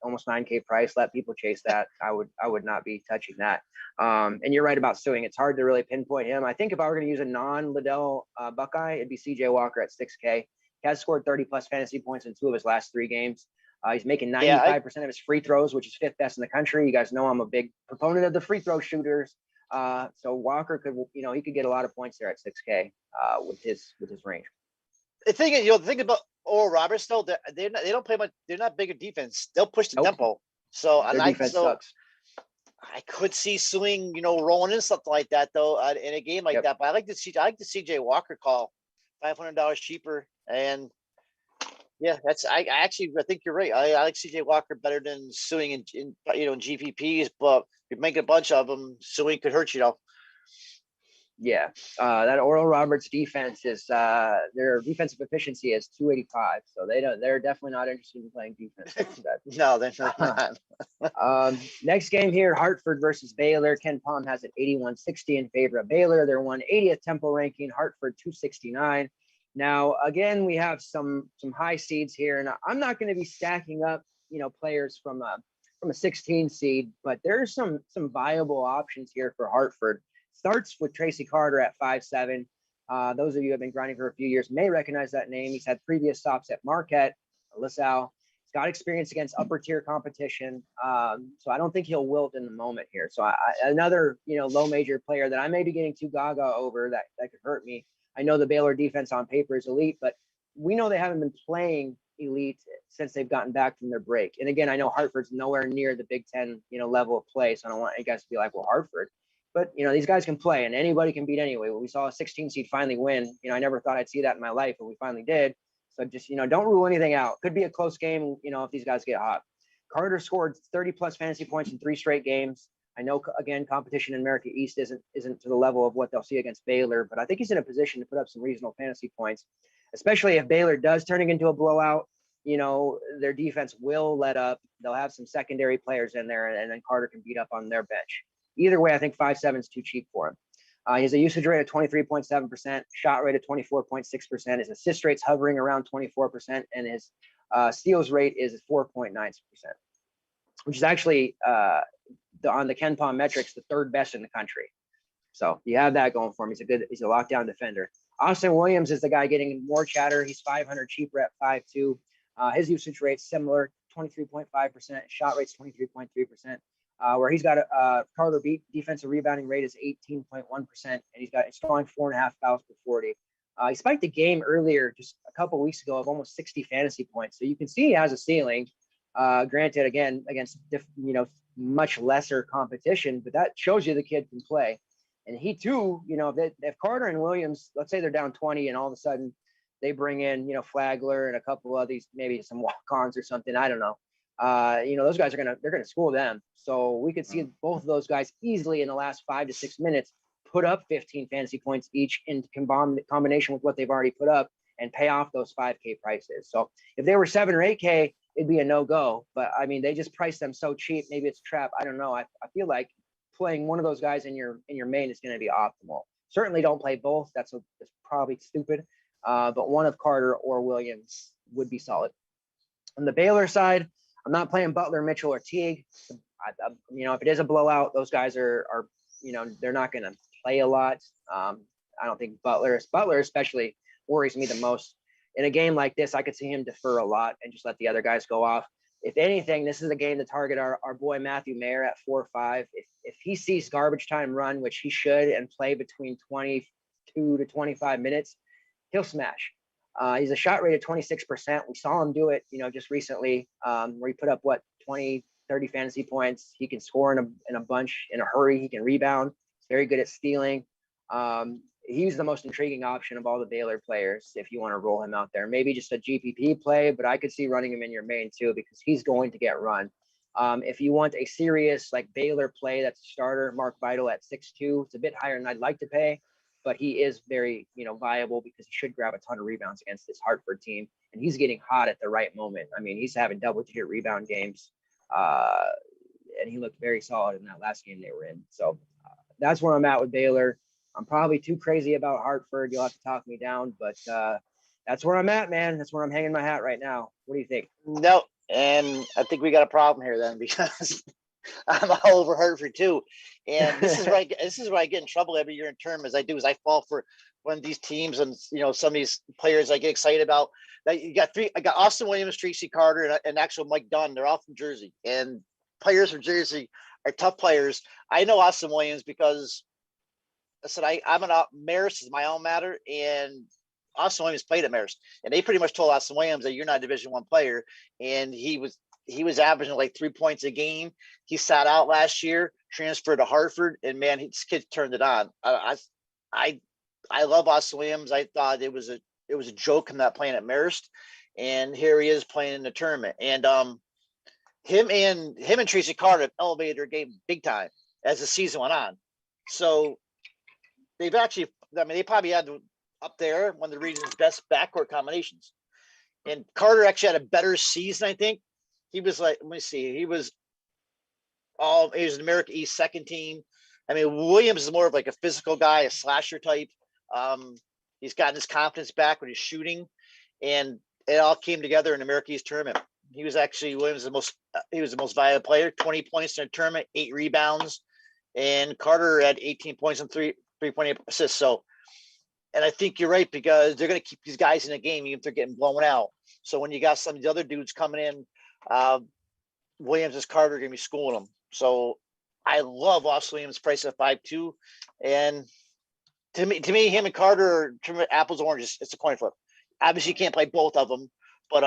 S1: almost 9K price. Let people chase that. I would not be touching that. And you're right about Suing. It's hard to really pinpoint him. I think if I were going to use a non-Liddell Buckeye, it'd be CJ Walker at 6K. He has scored 30 plus fantasy points in 2 of his last 3 games. He's making 95% of his free throws, which is 5th best in the country. You guys know I'm a big proponent of the free throw shooters. So Walker could, he could get a lot of points there at 6K with his range.
S2: The thing is, the thing about Oral Roberts, though, they don't play much. They're not big at defense. They'll push the tempo. So
S1: their defense sucks.
S2: I could see Suing, rolling in something like that, though, in a game like that. But I like the CJ Walker call, $500 cheaper, and yeah, I think you're right. I like CJ Walker better than Suing in GPPs, but if you make a bunch of them, Suing could hurt you.
S1: Yeah, that Oral Roberts defense is their defensive efficiency is 285, so they're definitely not interested in playing defense.
S2: No, they're not.
S1: Next game here, Hartford versus Baylor. Ken Palm has it 81-60 in favor of Baylor. They're 180th tempo ranking. Hartford 269. Now again, we have some high seeds here, and I'm not going to be stacking up players from a 16 seed, but there's some viable options here for Hartford. Starts with Tracy Carter at 5'7". Those of you who have been grinding for a few years may recognize that name. He's had previous stops at Marquette, LaSalle. He's got experience against upper tier competition. So I don't think he'll wilt in the moment here. So another, low major player that I may be getting too gaga over that could hurt me. I know the Baylor defense on paper is elite, but we know they haven't been playing elite since they've gotten back from their break. And again, I know Hartford's nowhere near the Big Ten, level of play. So I don't want you guys to be like, well, Hartford. But, these guys can play and anybody can beat anyway. We saw a 16 seed finally win. I never thought I'd see that in my life, but we finally did. So just, don't rule anything out. Could be a close game, if these guys get hot. Carter scored 30 plus fantasy points in 3 straight games. I know, again, competition in America East isn't to the level of what they'll see against Baylor, but I think he's in a position to put up some reasonable fantasy points, especially if Baylor does turn it into a blowout. Their defense will let up. They'll have some secondary players in there, and then Carter can beat up on their bench. Either way, I think 5'7" is too cheap for him. He has a usage rate of 23.7%, shot rate of 24.6%. His assist rate's hovering around 24%, and his steals rate is 4.9%, which is actually on the Ken Palm metrics, the third best in the country. So you have that going for him. He's a lockdown defender. Austin Williams is the guy getting more chatter. He's 500 cheaper at 5'2". His usage rate's similar, 23.5%. Shot rate's 23.3%. Where he's got a Carter beat defensive rebounding rate is 18.1%, and he's throwing 4.5 fouls per 40. He spiked the game earlier, just a couple weeks ago, of almost 60 fantasy points. So you can see he has a ceiling. Granted, again, against much lesser competition, but that shows you the kid can play. And he too, if Carter and Williams, let's say they're down 20, and all of a sudden they bring in, Flagler and a couple of these, maybe some walk-ons or something. I don't know. Those guys they're gonna school them. So we could see both of those guys easily in the last 5 to 6 minutes put up 15 fantasy points each in combination with what they've already put up and pay off those 5K prices. So if they were 7 or 8K, it'd be a no-go. But I mean, they just priced them so cheap. Maybe it's a trap. I don't know. I feel like playing one of those guys in your main is going to be optimal. Certainly don't play both. That's probably stupid. But one of Carter or Williams would be solid. On the Baylor side, I'm not playing Butler, Mitchell, or Teague. If it is a blowout, those guys are they're not going to play a lot. I don't think Butler especially worries me the most. In a game like this, I could see him defer a lot and just let the other guys go off. If anything, this is a game to target our boy Matthew Mayer at 4-5. If he sees garbage time run, which he should, and play between 22 to 25 minutes, he'll smash. He's a shot rate of 26%. We saw him do it, just recently, where he put up 20, 30 fantasy points. He can score in a bunch in a hurry. He can rebound. He's very good at stealing. He's the most intriguing option of all the Baylor players if you want to roll him out there. Maybe just a GPP play, but I could see running him in your main too because he's going to get run. If you want a serious Baylor play that's a starter, Mark Vital at 6'2", it's a bit higher than I'd like to pay, but he is very viable because he should grab a ton of rebounds against this Hartford team, and he's getting hot at the right moment. I mean, he's having double-digit rebound games, and he looked very solid in that last game they were in. So that's where I'm at with Baylor. I'm probably too crazy about Hartford. You'll have to talk me down, but that's where I'm at, man. That's where I'm hanging my hat right now. What do you think?
S2: No, and I think we got a problem here then because I'm all over Hartford too. And this is where I get in trouble every year in tournaments. I fall for one of these teams and some of these players I get excited about. That you got I got Austin Williams, Tracy Carter, and actual Mike Dunn. They're all from Jersey, and players from Jersey are tough players. I know Austin Williams because I said I'm Marist is my own matter, and Austin Williams played at Marist, and they pretty much told Austin Williams that you're not a Division I player, and he was averaging 3 points a game. He sat out last year, transferred to Hartford, and man, this kid turned it on. I love Austin Williams. I thought it was a joke him not playing at Marist, and here he is playing in the tournament. And him and Tracy Carter have elevated their game big time as the season went on. So they've actually, they probably had up there one of the region's best backcourt combinations. And Carter actually had a better season, I think. He was let me see, he was an America East second team. I mean, Williams is more of a physical guy, a slasher type. He's gotten his confidence back when he's shooting, and it all came together in America East tournament. He was actually Williams he was the most valuable player, 20 points in a tournament, 8 rebounds, and Carter had 18 points and 3.8 assists. So, and I think you're right because they're going to keep these guys in the game even if they're getting blown out. So when you got some of the other dudes coming in, Williams and Carter are going to be schooling them. So I love Austin Williams' price at 5.2, and to me, him and Carter are apples and oranges. It's a coin flip. Obviously, you can't play both of them, but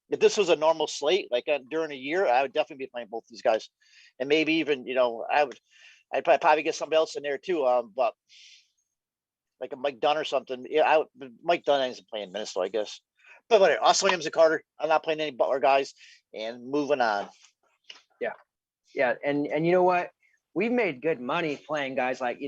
S2: if this was a normal slate during a year, I would definitely be playing both these guys, and maybe even I'd probably get somebody else in there too. But like a Mike Dunn or something. Yeah, Mike Dunn isn't playing Minnesota, I guess. But whatever. Austin Williams and Carter. I'm not playing any Butler guys, and moving on.
S1: Yeah, and you know what? We've made good money playing guys like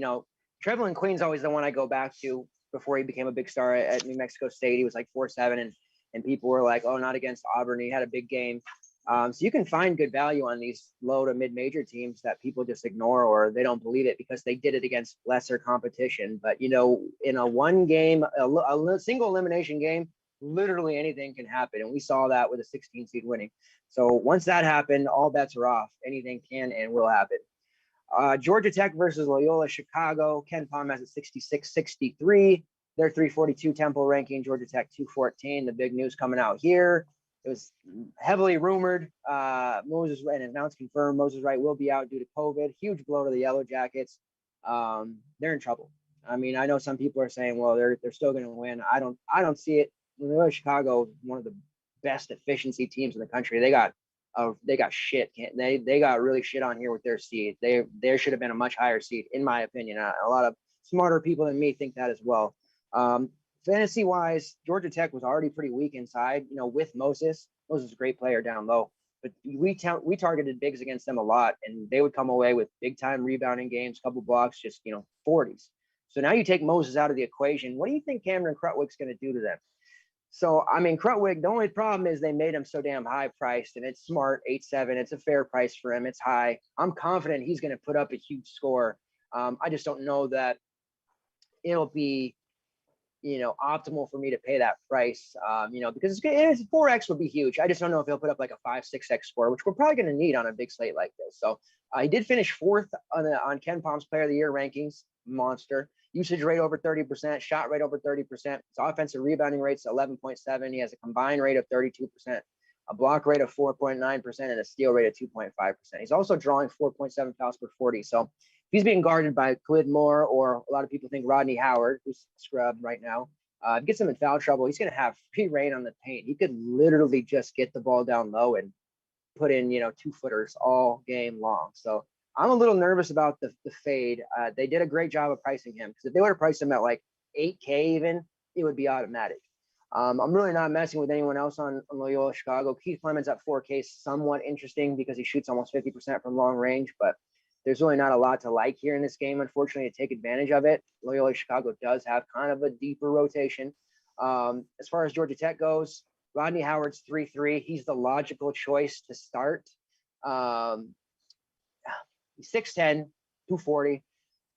S1: Trevelyan Queen's always the one I go back to before he became a big star at New Mexico State. He was 4.7, and people were like, oh, not against Auburn. He had a big game. So you can find good value on these low to mid-major teams that people just ignore or they don't believe it because they did it against lesser competition. But, in a one game, a single elimination game, literally anything can happen. And we saw that with a 16 seed winning. So once that happened, all bets are off. Anything can and will happen. Georgia Tech versus Loyola Chicago. Ken Palm has a 66-63. They're 342 Temple ranking. Georgia Tech 214. The big news coming out here. It was heavily rumored. Moses Wright, and now it's confirmed. Moses Wright will be out due to COVID. Huge blow to the Yellow Jackets. They're in trouble. I mean, I know some people are saying, well, they're still going to win. I don't see it. Loyola Chicago, one of the best efficiency teams in the country. They got shit. They got really shit on here with their seed. There should have been a much higher seed, in my opinion. A lot of smarter people than me think that as well. Fantasy wise, Georgia Tech was already pretty weak inside, with Moses. Moses is a great player down low, but we targeted bigs against them a lot, and they would come away with big time rebounding games, couple blocks, just 40s. So now you take Moses out of the equation. What do you think Cameron Krutwig's going to do to them? So, I mean, Krutwig, the only problem is they made him so damn high priced, and it's smart, 8.7. It's a fair price for him. It's high. I'm confident he's going to put up a huge score. I just don't know that it'll be, optimal for me to pay that price, because it's 4X would be huge. I just don't know if he'll put up like a 5-6X score, which we're probably going to need on a big slate like this. So he did finish fourth on Ken Palm's Player of the Year rankings. Monster. Usage rate over 30%, shot rate over 30%. His offensive rebounding rate's 11.7. He has a combined rate of 32%, a block rate of 4.9%, and a steal rate of 2.5%. He's also drawing 4.7 fouls per 40. So he's being guarded by Khalid Moore, or a lot of people think Rodney Howard, who's scrubbed right now. Gets him in foul trouble. He's going to have free reign on the paint. He could literally just get the ball down low and put in, 2-footers all game long. So I'm a little nervous about the fade. They did a great job of pricing him, because if they would have priced him at like 8K even, it would be automatic. I'm really not messing with anyone else on Loyola Chicago. Keith Clemens at 4K is somewhat interesting because he shoots almost 50% from long range, but there's really not a lot to like here in this game, unfortunately, to take advantage of it. Loyola Chicago does have kind of a deeper rotation. As far as Georgia Tech goes, Rodney Howard's 3-3. He's the logical choice to start. He's 6'10", 240.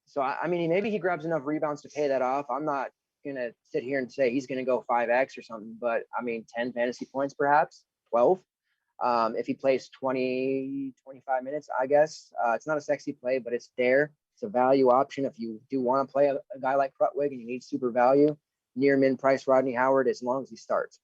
S1: So, I mean, maybe he grabs enough rebounds to pay that off. I'm not going to sit here and say he's going to go 5X or something, but I mean, 10 fantasy points, perhaps 12. If he plays 20, 25 minutes, I guess. It's not a sexy play, but it's there. It's a value option. If you do want to play a guy like Krutwig and you need super value, near min price Rodney Howard, as long as he starts.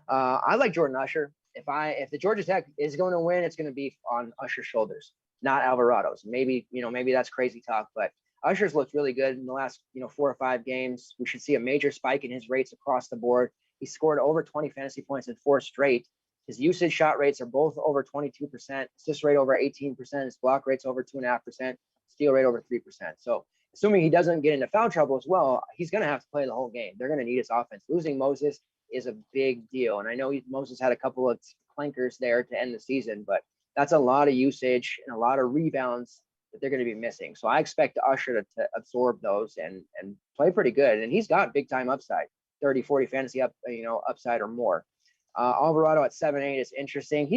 S1: I like Jordan Usher. If the Georgia Tech is going to win, it's going to be on Usher's shoulders, not Alvarado's. Maybe that's crazy talk, but Usher's looked really good in the last, 4 or 5 games. We should see a major spike in his rates across the board. He scored over 20 fantasy points in 4 straight. His usage shot rates are both over 22%, assist rate over 18%, his block rate's over 2.5%, steal rate over 3%. So assuming he doesn't get into foul trouble as well, he's going to have to play the whole game. They're going to need his offense. Losing Moses is a big deal. And I know Moses had a couple of clankers there to end the season, but that's a lot of usage and a lot of rebounds that they're going to be missing. So I expect Usher to absorb those and play pretty good. And he's got big time upside, 30, 40 fantasy upside or more. Alvarado at 7.8 is interesting.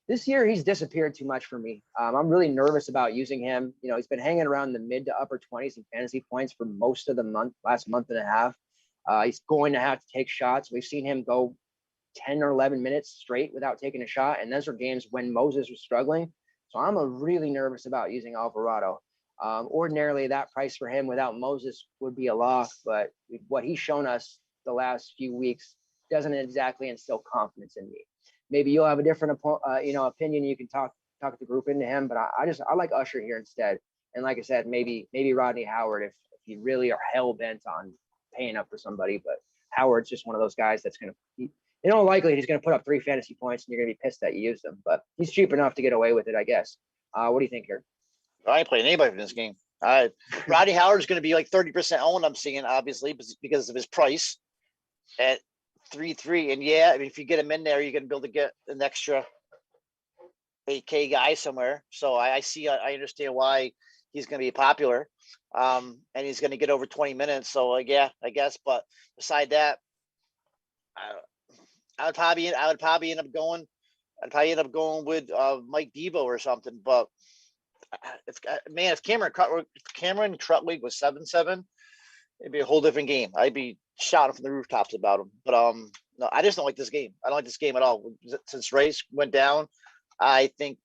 S1: This year he's disappeared too much for me. I'm really nervous about using him. He's been hanging around the mid to upper 20s in fantasy points for most of the last month and a half. He's going to have to take shots. We've seen him go 10 or 11 minutes straight without taking a shot. And those were games when Moses was struggling. So I'm really nervous about using Alvarado. Ordinarily that price for him without Moses would be a loss, but what he's shown us the last few weeks doesn't exactly instill confidence in me. Maybe you'll have a different, opinion. You can talk the group into him, but I like Usher here instead. And like I said, maybe Rodney Howard if you really are hell bent on paying up for somebody. But Howard's just one of those guys that's going to, likely he's going to put up 3 fantasy points and you're going to be pissed that you used him. But he's cheap enough to get away with it, I guess. What do you think here?
S2: I ain't playing anybody in this game. Rodney Howard is going to be like 30% owned, I'm seeing, obviously, because of his price at 3.3. And yeah, I mean, if you get him in there, you're going to be able to get an extra 8K guy somewhere. So I understand why he's going to be popular. And he's going to get over 20 minutes. So yeah, I guess. But beside that, I would probably end up going with Mike Devo or something. But if Cameron Krutwig was 7.7, it'd be a whole different game. I'd be shouting from the rooftops about him. But no, I just don't like this game. I don't like this game at all. Since Race went down, I think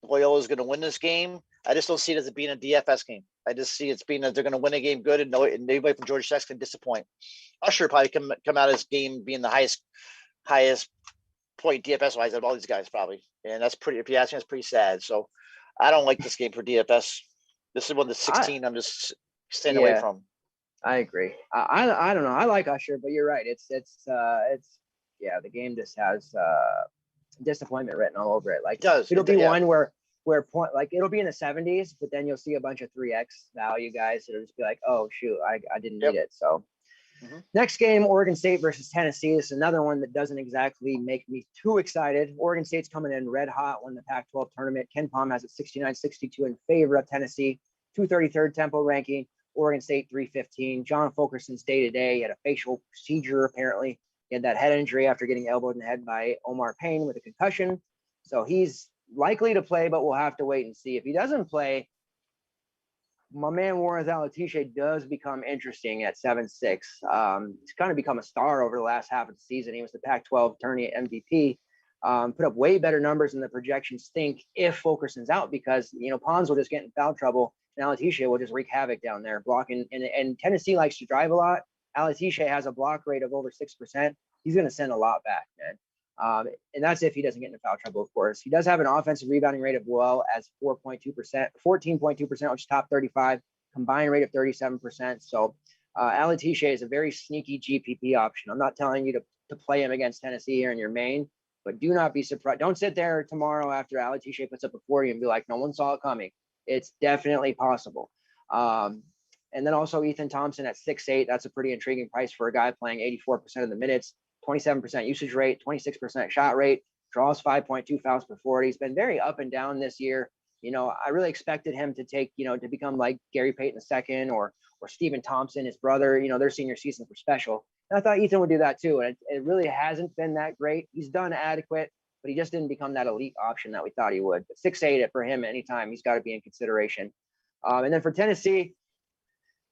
S2: Loyola is going to win this game. I just don't see it as it being a DFS game. I just see it's being that they're going to win a game good, and nobody from Georgia Tech's can disappoint. Usher probably come out of this game being the highest point DFS wise of all these guys probably, and that's pretty. If you ask me, that's pretty sad. So I don't like this game for DFS. This is one of the 16 I'm just staying away from.
S1: I agree. I don't know. I like Usher, but you're right. It's yeah. The game just has disappointment written all over it. Like it'll be one where point like it'll be in the 70s, but then you'll see a bunch of 3x value guys that'll just be like, oh shoot, I didn't need it. So next game, Oregon State versus Tennessee. This is another one that doesn't exactly make me too excited. Oregon State's coming in red hot, won the Pac-12 tournament. Ken Palm has it 69-62 in favor of Tennessee. 233rd tempo ranking. Oregon State 315. John Fulkerson's day-to-day. He had a facial procedure, apparently. He had that head injury after getting elbowed in the head by Omar Payne with a concussion. So he's likely to play, but we'll have to wait and see. If he doesn't play, my man Warren Alatishe does become interesting at 7'6". He's kind of become a star over the last half of the season. He was the Pac-12 tourney MVP. Put up way better numbers than the projections think if Fulkerson's out, because Pons will just get in foul trouble and Alatishe will just wreak havoc down there blocking. And Tennessee likes to drive a lot. Alatishe has a block rate of over 6%. He's going to send a lot back, man. And that's if he doesn't get into foul trouble, of course. He does have an offensive rebounding rate of well as 14.2%, which is top 35, combined rate of 37%. So Alatishe is a very sneaky GPP option. I'm not telling you to play him against Tennessee here in your main, but do not be surprised. Don't sit there tomorrow after Alatishe puts up a 40 and be like, no one saw it coming. It's definitely possible. And then also Ethan Thompson at 6'8". That's a pretty intriguing price for a guy playing 84% of the minutes, 27% usage rate, 26% shot rate, draws 5.2 fouls per 40. He's been very up and down this year. I really expected him to to become like Gary Payton II or Stephen Thompson, his brother, their senior season for special. And I thought Ethan would do that too. And it really hasn't been that great. He's done adequate, but he just didn't become that elite option that we thought he would. But 6'8" for him anytime, he's got to be in consideration. And then for Tennessee,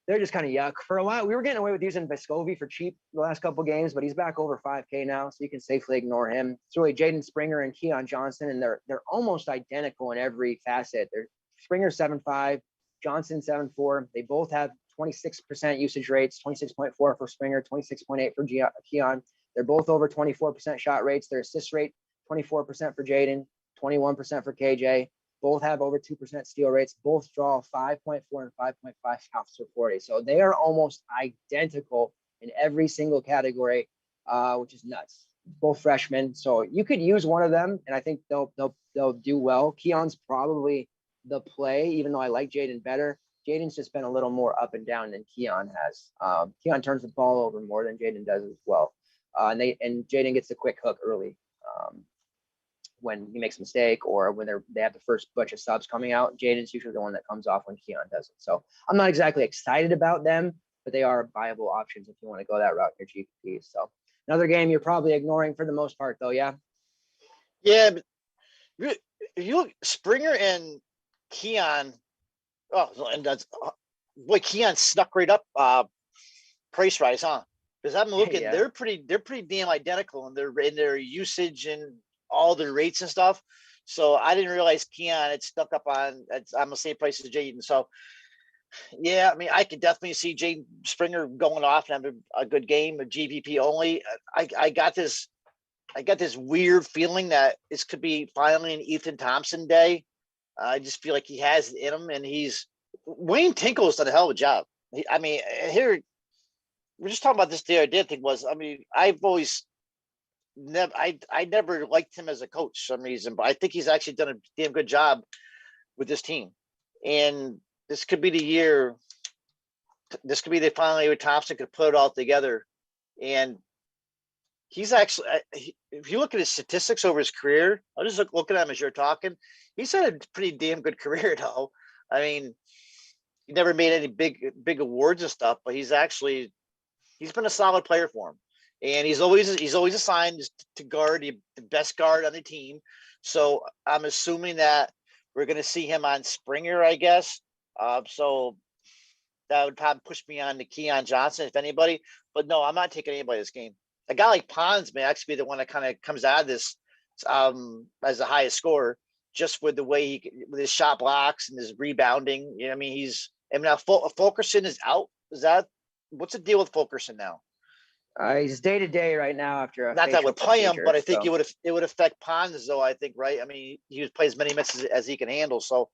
S1: they're just kind of yuck. For a while, we were getting away with using Vescovi for cheap the last couple games, but he's back over 5K now, so you can safely ignore him. It's really Jaden Springer and Keon Johnson, and they're almost identical in every facet. They're Springer 7.5, Johnson 7.4. They both have 26% usage rates, 26.4 for Springer, 26.8 for Keon. They're both over 24% shot rates. Their assist rate, 24% for Jaden, 21% for KJ. Both have over 2% steal rates. Both draw 5.4 and 5.5 fouls per 40. So they are almost identical in every single category, which is nuts. Both freshmen. So you could use one of them, and I think they'll do well. Keon's probably the play, even though I like Jaden better. Jaden's just been a little more up and down than Keon has. Keon turns the ball over more than Jaden does as well. And Jaden gets the quick hook early. When he makes a mistake or when they have the first bunch of subs coming out, Jaden's usually the one that comes off when Keon doesn't. So I'm not exactly excited about them, but they are viable options if you want to go that route in your GPP. So another game you're probably ignoring for the most part, though, yeah?
S2: Yeah, but if you look, Springer and Keon, and that's boy, Keon snuck right up price rise, huh? Because I'm looking, they're pretty damn identical in their usage and all the rates and stuff. So I didn't realize Keon had stuck up on the same price as Jaden. So yeah, I mean, I could definitely see Jaden Springer going off and having a good game of GPP only. I got this weird feeling that this could be finally an Ethan Thompson day. I just feel like he has it in him, and Wayne Tinkle's done a hell of a job. Here we're just talking about this the other day. I've always I never liked him as a coach for some reason, but I think he's actually done a damn good job with this team. And this could be the year. This could be the finally where Thompson could put it all together. And he's actually, if you look at his statistics over his career, I'll just look at him as you're talking. He's had a pretty damn good career, though. I mean, he never made any big awards and stuff, but he's been a solid player for him. And he's always assigned to guard the best guard on the team. So I'm assuming that we're going to see him on Springer, I guess. So that would probably push me on to Keon Johnson, if anybody. But no, I'm not taking anybody this game. A guy like Pons may actually be the one that kind of comes out of this as the highest scorer. just with the way with his shot blocks and his rebounding. You know, I mean, now Fulkerson is out. What's the deal with Fulkerson now?
S1: He's day to day right now after a
S2: Not that I would play him, but I think
S1: so.
S2: it would affect Pons though. I think, right? I mean, he would play as many minutes as he can handle. So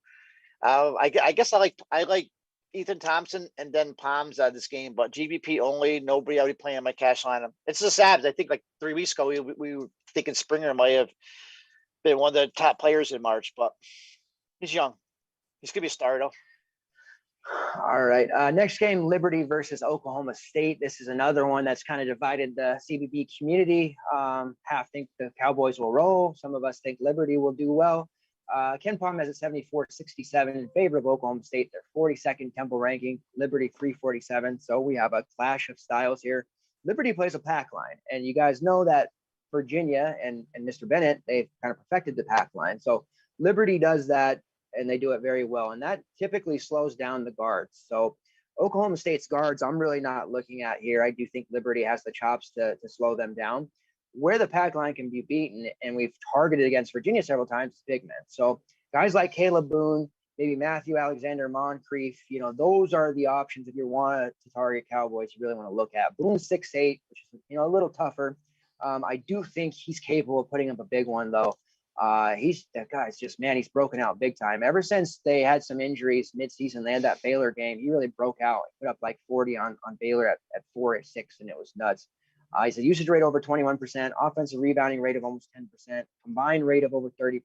S2: I guess I like Ethan Thompson and then Palms out of this game, but GBP only. Nobody already playing my cash line. It's the Sabs. I think like 3 weeks ago we were thinking Springer might have been one of the top players in March, but he's young. He's gonna be a starter though.
S1: All right. Next game, Liberty versus Oklahoma State. This is another one that's kind of divided the CBB community. Half think the Cowboys will roll. Some of us think Liberty will do well. Ken Palm has a 74-67 in favor of Oklahoma State. They're 42nd Temple ranking, Liberty 347. So we have a clash of styles here. Liberty plays a pack line, and you guys know that Virginia and Mr. Bennett, they've kind of perfected the pack line. So Liberty does that, and they do it very well. And that typically slows down the guards. So Oklahoma State's guards, I'm really not looking at here. I do think Liberty has the chops to slow them down. Where the pack line can be beaten, and we've targeted against Virginia several times, is big men. So guys like Caleb Boone, maybe Matthew Alexander Moncrief, those are the options if you want to target Cowboys you really want to look at. Boone's 6'8", which is, a little tougher. I do think he's capable of putting up a big one, though. That guy's just, man, he's broken out big time. Ever since they had some injuries midseason, they had that Baylor game. He really broke out. He put up like 40 on Baylor at 4-6, and it was nuts. He's a usage rate over 21%, offensive rebounding rate of almost 10%, combined rate of over 30%,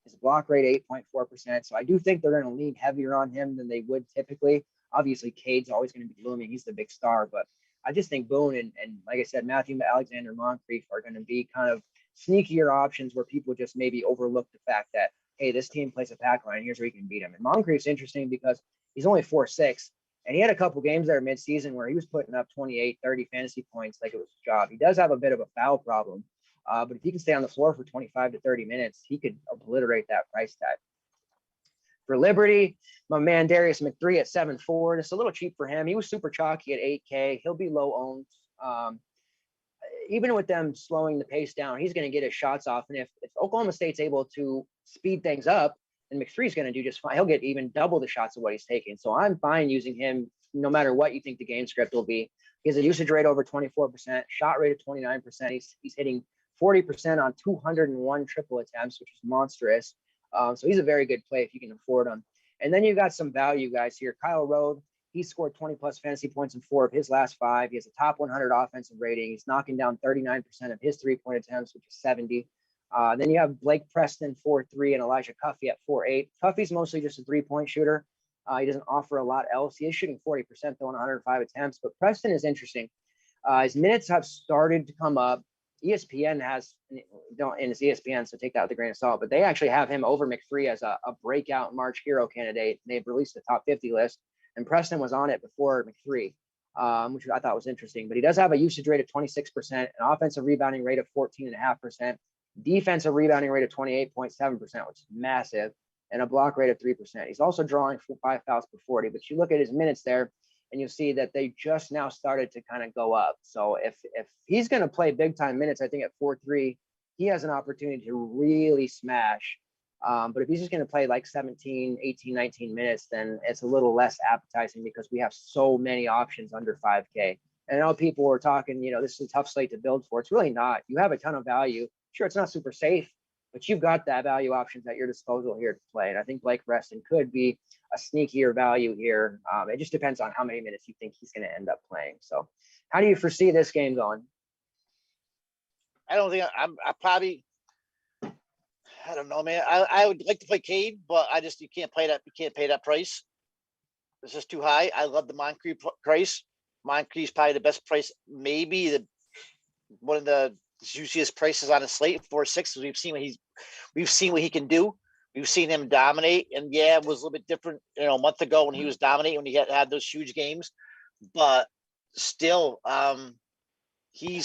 S1: his block rate 8.4%. So I do think they're going to lean heavier on him than they would typically. Obviously, Cade's always going to be looming. He's the big star, but I just think Boone and like I said, Matthew Alexander Moncrief are going to be kind of sneakier options where people just maybe overlook the fact that, hey, this team plays a pack line. Here's where you can beat him. And Moncrief's interesting because he's only 4'6", and he had a couple games there midseason where he was putting up 28, 30 fantasy points like it was his job. He does have a bit of a foul problem, but if he can stay on the floor for 25 to 30 minutes, he could obliterate that price tag. For Liberty, my man Darius McThree at 7'4". It's a little cheap for him. He was super chalky at 8K. He'll be low owned. Even with them slowing the pace down, he's going to get his shots off. And if Oklahoma State's able to speed things up, then McThree's going to do just fine. He'll get even double the shots of what he's taking. So I'm fine using him no matter what you think the game script will be. He has a usage rate over 24%, shot rate of 29%. He's hitting 40% on 201 triple attempts, which is monstrous. So he's a very good play if you can afford him. And then you got some value guys here. Kyle Rode, he scored 20-plus fantasy points in 4 of his last 5. He has a top 100 offensive rating. He's knocking down 39% of his three-point attempts, which is 70. Then you have Blake Preston, 4'3", and Elijah Cuffey at 4'8". Cuffey's mostly just a three-point shooter. He doesn't offer a lot else. He is shooting 40% though on 105 attempts, but Preston is interesting. His minutes have started to come up. ESPN has, and it's ESPN, so take that with a grain of salt, but they actually have him over McThree as a breakout March hero candidate. They've released a top 50 list, and Preston was on it before McThree, which I thought was interesting. But he does have a usage rate of 26%, an offensive rebounding rate of 14.5%, defensive rebounding rate of 28.7%, which is massive, and a block rate of 3%. He's also drawing 5 fouls per 40, but you look at his minutes there, and you'll see that they just now started to kind of go up. So if he's going to play big time minutes, I think at 4-3, he has an opportunity to really smash. But if he's just going to play like 17, 18, 19 minutes, then it's a little less appetizing because we have so many options under 5K. And I know people were talking, this is a tough slate to build for. It's really not. You have a ton of value. Sure, it's not super safe, but you've got that value options at your disposal here to play. And I think Blake Preston could be a sneakier value here. It just depends on how many minutes you think he's going to end up playing. So how do you foresee this game going?
S2: I don't think I don't know, man. I would like to play Cade, but you can't play that. You can't pay that price. It's just too high. I love the Moncrief price. Moncrief's probably the best price, maybe one of the juiciest prices on a slate. 4-6. We've seen what he can do. We've seen him dominate, and yeah, it was a little bit different, a month ago when he was dominating, when he had those huge games. But still, he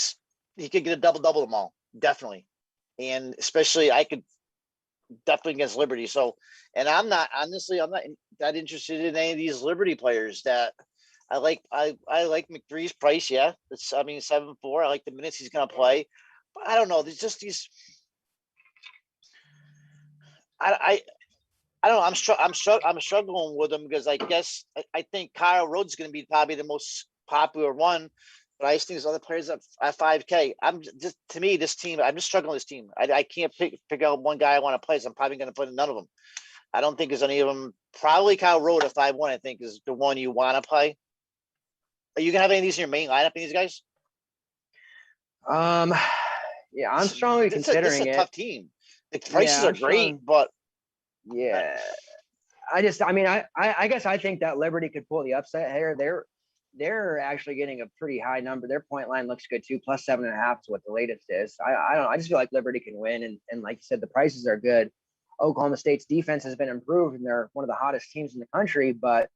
S2: could get a double them all, definitely, and especially I could definitely against Liberty. So, and I'm not that interested in any of these Liberty players that I like. I like McThree's price. Yeah, it's 7-4. I like the minutes he's going to play, but I don't know. There's just these. I don't know. I'm struggling with them because I guess I think Kyle Rhodes is going to be probably the most popular one, but I just think there's other players at 5K. I'm just to me this team. I'm just struggling with this team. I can't pick out one guy I want to play. So I'm probably going to put in none of them. I don't think there's any of them. Probably Kyle Rhodes at 5-1. I think is the one you want to play. Are you gonna have any of these in your main lineup? These guys?
S1: Yeah, I'm strongly
S2: This is
S1: considering
S2: a
S1: it.
S2: tough team. The
S1: Yeah,
S2: prices are great, but
S1: yeah. I mean, I guess I think that Liberty could pull the upset here. They're actually getting a pretty high number. Their point line looks good too, plus 7.5 is what the latest is. I don't know. I just feel like Liberty can win, and like you said, the prices are good. Oklahoma State's defense has been improved, and they're one of the hottest teams in the country. But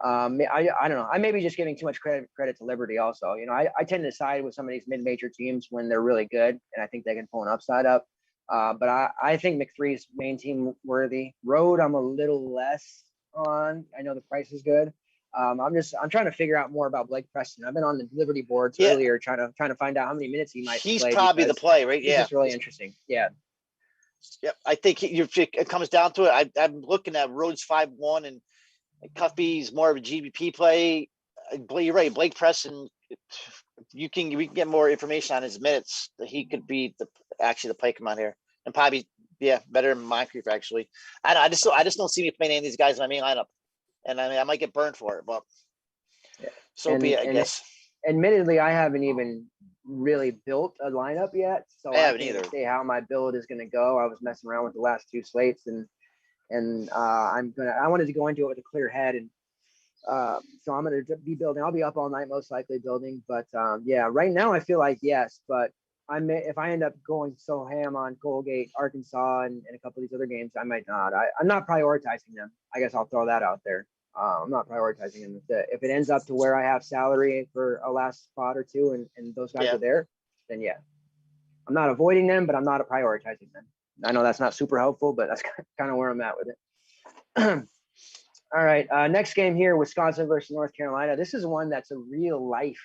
S1: I don't know. I may be just giving too much credit to Liberty. Also, I tend to side with some of these mid-major teams when they're really good, and I think they can pull an upside up. But I think McThree's main team worthy. Road, I'm a little less on. I know the price is good. I'm trying to figure out more about Blake Preston. I've been on the Liberty boards
S2: yeah,
S1: earlier trying to find out how many minutes he might
S2: he's
S1: play
S2: probably the
S1: because
S2: play, right?
S1: he's
S2: Yeah.
S1: just really interesting. Yeah.
S2: Yep. I think it comes down to it. I'm looking at Rhodes 5-1 and Cuffy's more of a GBP play. You're right. Blake Preston, we can get more information on his minutes. That he could be the play come out here and probably better than Moncrief actually. I just don't see me playing any of these guys in my main lineup, and I mean I might get burned for it, but so be it, I guess.
S1: Admittedly, I haven't even really built a lineup yet, so
S2: I haven't
S1: can't
S2: either.
S1: say how my build is going to go. I was messing around with the last two slates, and I wanted to go into it with a clear head, and so I'm going to be building. I'll be up all night, most likely building, but yeah, right now I feel like yes, but if I end up going so ham on Colgate, Arkansas, and a couple of these other games, I might not. I'm not prioritizing them. I guess I'll throw that out there. I'm not prioritizing them. If it ends up to where I have salary for a last spot or two, and those guys are there, then yeah, I'm not avoiding them, but I'm not prioritizing them. I know that's not super helpful, but that's kind of where I'm at with it. All right, next game here, Wisconsin versus North Carolina. This is one that's a real life,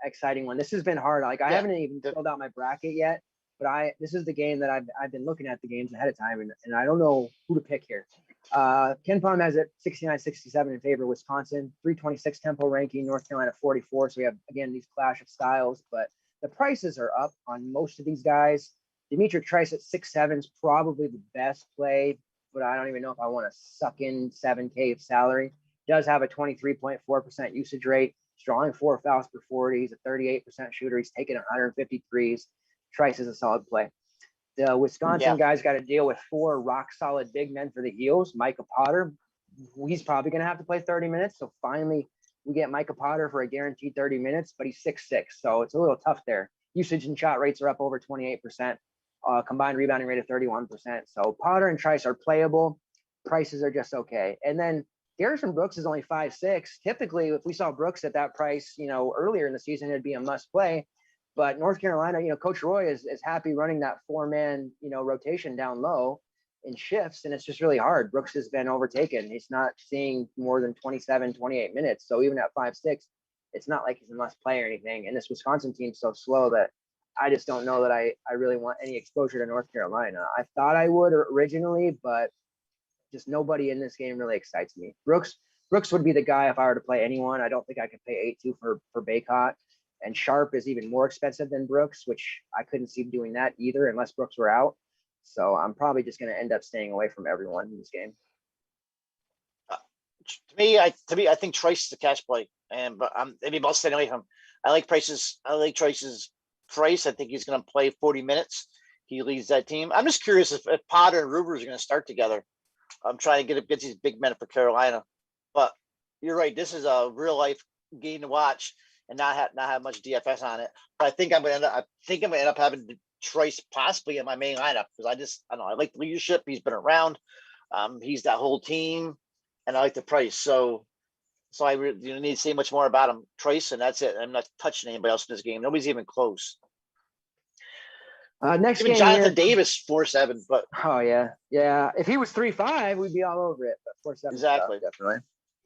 S1: exciting one. This has been hard. I haven't even filled out my bracket yet, but this is the game that I've been looking at the games ahead of time, and I don't know who to pick here. Ken Palm has it 69-67 in favor of Wisconsin, 326 tempo ranking, North Carolina 44. So we have, again, these clash of styles, but the prices are up on most of these guys. Dimitri Trice at 6'7" is probably the best play, but I don't even know if I want to suck in 7K of salary. Does have a 23.4% usage rate, drawing 4 fouls per 40. He's a 38% shooter. He's taking 153s. Trice is a solid play. The Wisconsin guys got to deal with 4 rock-solid big men for the Eels. Micah Potter, he's probably going to have to play 30 minutes. So finally, we get Micah Potter for a guaranteed 30 minutes, but he's 6'6", so it's a little tough there. Usage and shot rates are up over 28%. Combined rebounding rate of 31%. So Potter and Trice are playable. Prices are just okay. And then Garrison Brooks is only 5'6". Typically, if we saw Brooks at that price, earlier in the season, it'd be a must play. But North Carolina, Coach Roy is happy running that 4-man, rotation down low in shifts, and it's just really hard. Brooks has been overtaken. He's not seeing more than 27, 28 minutes. So even at 5'6", it's not like he's a must play or anything. And this Wisconsin team's so slow that I just don't know that I really want any exposure to North Carolina. I thought I would originally, but just nobody in this game really excites me. Brooks would be the guy if I were to play anyone. I don't think I could pay 8-2 for Baycott. And Sharp is even more expensive than Brooks, which I couldn't see doing that either unless Brooks were out. So I'm probably just going to end up staying away from everyone in this game.
S2: To me, I think Trice is the cash play, but I'm maybe about staying away from him. I like Trice's Trice. I think he's going to play 40 minutes. He leads that team. I'm just curious if Potter and Rubers are going to start together. I'm trying to get these big men for Carolina, but you're right. This is a real life game to watch and not have much DFS on it. But I think I'm going to end up having Trice possibly in my main lineup because I don't know. I like the leadership. He's been around. He's that whole team, and I like the price. So I really you don't need to say much more about him. Trice, and that's it. I'm not touching anybody else in this game. Nobody's even close.
S1: Next
S2: even
S1: game
S2: Jonathan
S1: here,
S2: Davis 4-7, but
S1: if he was 3-5, we'd be all over it. But 4-7,
S2: exactly,
S1: definitely.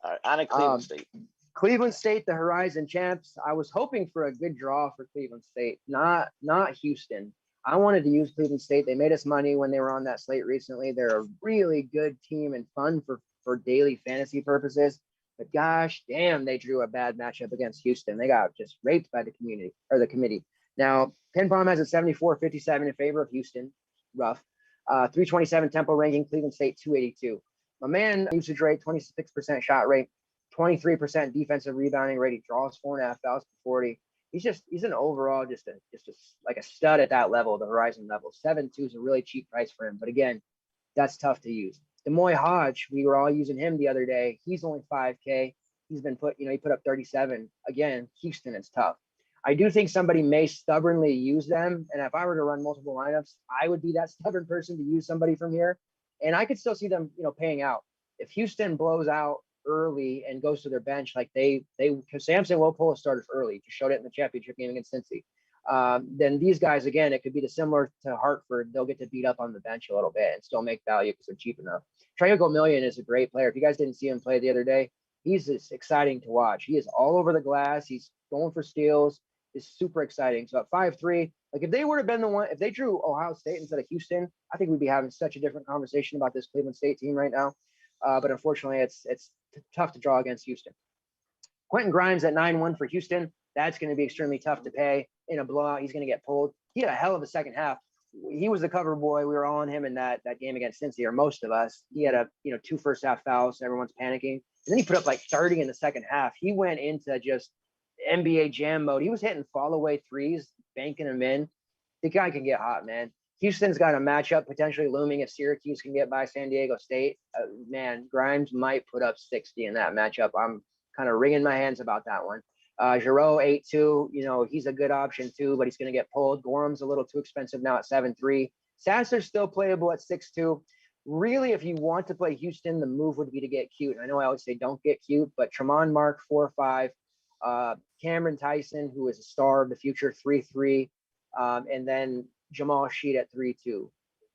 S2: All right, on to Cleveland State.
S1: Cleveland State, the Horizon champs. I was hoping for a good draw for Cleveland State, not Houston. I wanted to use Cleveland State. They made us money when they were on that slate recently. They're a really good team and fun for daily fantasy purposes. But gosh damn, they drew a bad matchup against Houston. They got just raped by the committee. Now, Ken Palm has a 74-57 in favor of Houston. Rough. 327 tempo ranking, Cleveland State 282. My man usage rate, 26% shot rate, 23% defensive rebounding rate. He draws 4.5 fouls per 40. He's an overall just like a stud at that level, the Horizon level. 7.2 is a really cheap price for him, but again, that's tough to use. Demoy Hodge, we were all using him the other day. He's only 5K. He's been he put up 37. Again, Houston is tough. I do think somebody may stubbornly use them, and if I were to run multiple lineups, I would be that stubborn person to use somebody from here, and I could still see them, paying out. If Houston blows out early and goes to their bench, like because Samson will pull his starters early. Just showed it in the championship game against Cincy. Then these guys, again, it could be similar to Hartford. They'll get to beat up on the bench a little bit and still make value because they're cheap enough. Triangle Million is a great player. If you guys didn't see him play the other day, he's just exciting to watch. He is all over the glass. He's going for steals. Is super exciting. So at 5'3", like if they would have been the one, if they drew Ohio State instead of Houston, I think we'd be having such a different conversation about this Cleveland State team right now. But unfortunately, it's tough to draw against Houston. Quentin Grimes at 9-1 for Houston. That's going to be extremely tough to pay in a blowout. He's going to get pulled. He had a hell of a second half. He was the cover boy. We were all on him in that game against Cincy, or most of us. He had 2 first half fouls. Everyone's panicking. And then he put up like 30 in the second half. He went into just NBA jam mode. He was hitting fall away threes, banking them in. The guy can get hot, man. Houston's got a matchup potentially looming if Syracuse can get by San Diego State. Man, Grimes might put up 60 in that matchup. I'm kind of wringing my hands about that one. Giroux 8-2, he's a good option too, but he's going to get pulled. Gorham's a little too expensive now at 7-3. Sasser's still playable at 6-2. Really, if you want to play Houston, the move would be to get cute. I know I always say don't get cute, but Tremont Mark 4-5. Cameron Tyson, who is a star of the future, 3-3, and then Jamal Sheet at 3-2.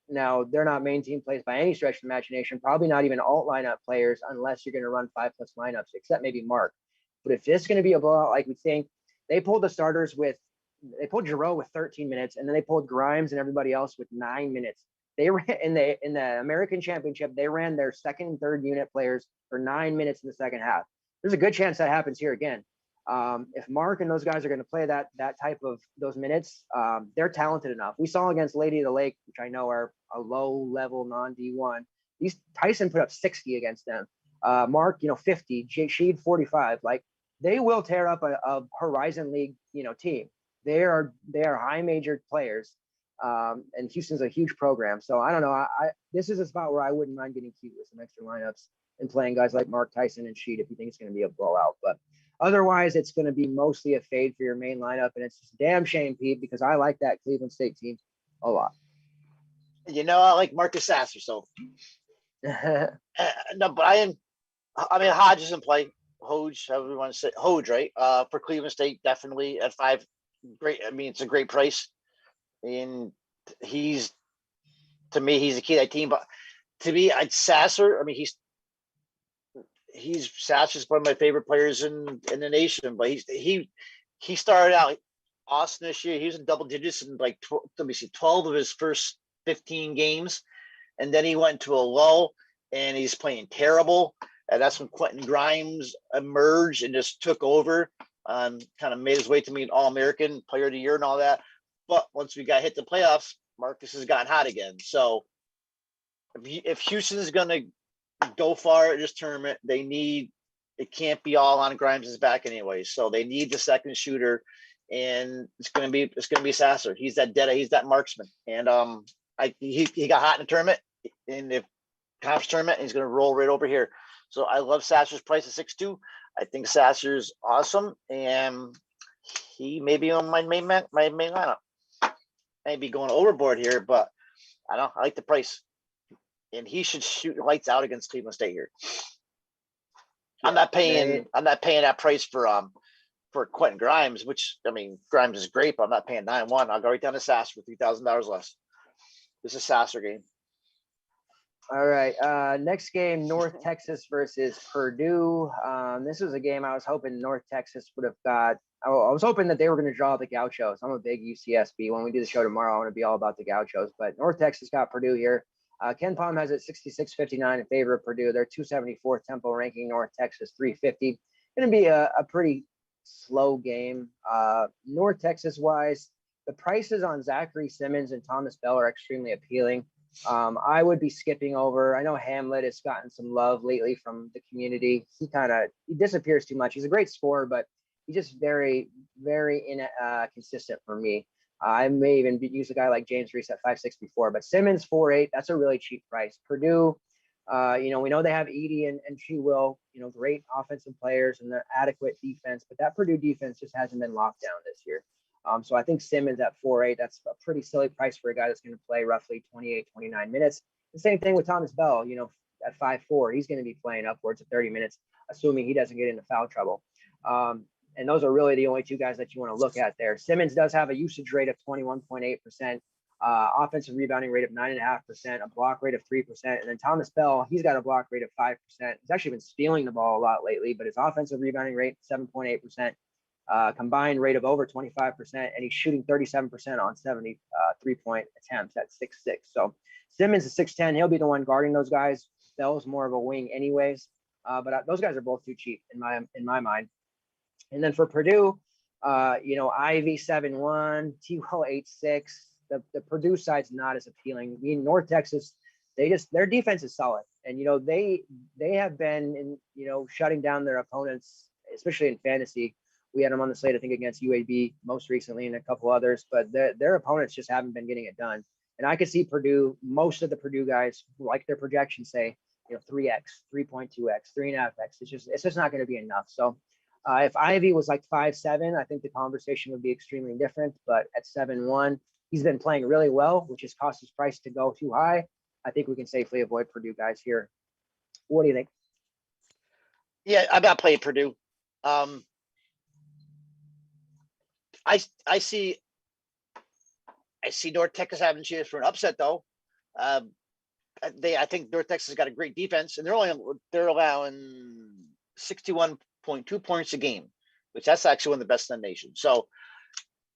S1: Now, they're not main team plays by any stretch of the imagination, probably not even alt lineup players unless you're going to run 5+ lineups, except maybe Mark. But if it's going to be a blowout like we think, they pulled Giroux with 13 minutes, and then they pulled Grimes and everybody else with 9 minutes. They ran in the American Championship, they ran their second and third unit players for 9 minutes in the second half. There's a good chance that happens here again. If Mark and those guys are going to play that type of those minutes, they're talented enough. We saw against Lady of the Lake, which I know are a low-level non-D1. Tyson put up 60 against them. Mark, 50. Sheed 45. Like they will tear up a Horizon League, team. They are high major players, and Houston's a huge program. So I don't know. This is a spot where I wouldn't mind getting cute with some extra lineups and playing guys like Mark, Tyson, and Sheed if you think it's going to be a blowout, but. Otherwise, it's going to be mostly a fade for your main lineup, and it's just a damn shame, Pete, because I like that Cleveland State team a lot.
S2: I like Marcus Sasser, so no, but Hodge doesn't play. Hodge, however you want to say Hodge, right? For Cleveland State, definitely at 5. Great. It's a great price, and he's a key to that team. But to me, Sasser. Sasser's one of my favorite players in the nation, but he started out awesome this year. He was in double digits in 12 of his first 15 games, and then he went to a lull and he's playing terrible. And that's when Quentin Grimes emerged and just took over, kind of made his way to be an All-American Player of the Year and all that. But once we got hit the playoffs, Marcus has gotten hot again. So if Houston is going to go far at this tournament, it can't be all on Grimes' back anyway. So they need the second shooter, and it's gonna be Sasser. He's that marksman. And he got hot in the tournament, in the conference tournament, and he's gonna roll right over here. So I love Sasser's price at 6-2. I think Sasser's awesome, and he may be on my main lineup. Maybe going overboard here, but I like the price. And he should shoot lights out against Cleveland State here. Yeah, I'm not paying that price for Quentin Grimes, which Grimes is great, but I'm not paying 9-1. I'll go right down to Sasser for $3,000 less. This is Sasser game.
S1: All right. Next game, North Texas versus Purdue. This was a game I was hoping North Texas would have got I was hoping that they were going to draw the Gauchos. I'm a big UCSB. When we do the show tomorrow, I want to be all about the Gauchos. But North Texas got Purdue here. Ken Palm has it 66.59 in favor of Purdue. They're 274 tempo ranking. North Texas 350. Going to be a pretty slow game. North Texas wise, the prices on Zachary Simmons and Thomas Bell are extremely appealing. I would be skipping over. I know Hamlet has gotten some love lately from the community. He disappears too much. He's a great scorer, but he's just very, very inconsistent for me. I may even use a guy like James Reese at 5.6 before, but Simmons 4.8. That's a really cheap price. Purdue, we know they have Edie and she will, great offensive players and they're adequate defense, but that Purdue defense just hasn't been locked down this year. So I think Simmons at 4.8, that's a pretty silly price for a guy that's going to play roughly 28, 29 minutes. The same thing with Thomas Bell, at 5.4, he's going to be playing upwards of 30 minutes, assuming he doesn't get into foul trouble. And those are really the only two guys that you want to look at there. Simmons does have a usage rate of 21.8%, offensive rebounding rate of 9.5%, a block rate of 3%. And then Thomas Bell, he's got a block rate of 5%. He's actually been stealing the ball a lot lately, but his offensive rebounding rate, 7.8%. Combined rate of over 25%, and he's shooting 37% on 70 3-point attempts at 6'6". So Simmons is 6'10". He'll be the one guarding those guys. Bell's more of a wing anyways, but those guys are both too cheap in my mind. And then for Purdue, Ivy 7'1", T-Will 8'6". The Purdue side's not as appealing. North Texas, their defense is solid, and they have been shutting down their opponents, especially in fantasy. We had them on the slate, I think, against UAB most recently and a couple others, but their opponents just haven't been getting it done. And I could see Purdue, most of the Purdue guys, like their projections say, 3x, 3.2x, 3.5x. It's just not going to be enough. So if Ivy was like 5'7", I think the conversation would be extremely different. But at 7'1", he's been playing really well, which has caused his price to go too high. I think we can safely avoid Purdue guys here. What do you think?
S2: Yeah, I'm not playing Purdue. I see North Texas having a chance for an upset though. I think North Texas got a great defense, and they're allowing 61.2 points a game, which that's actually one of the best in the nation. So,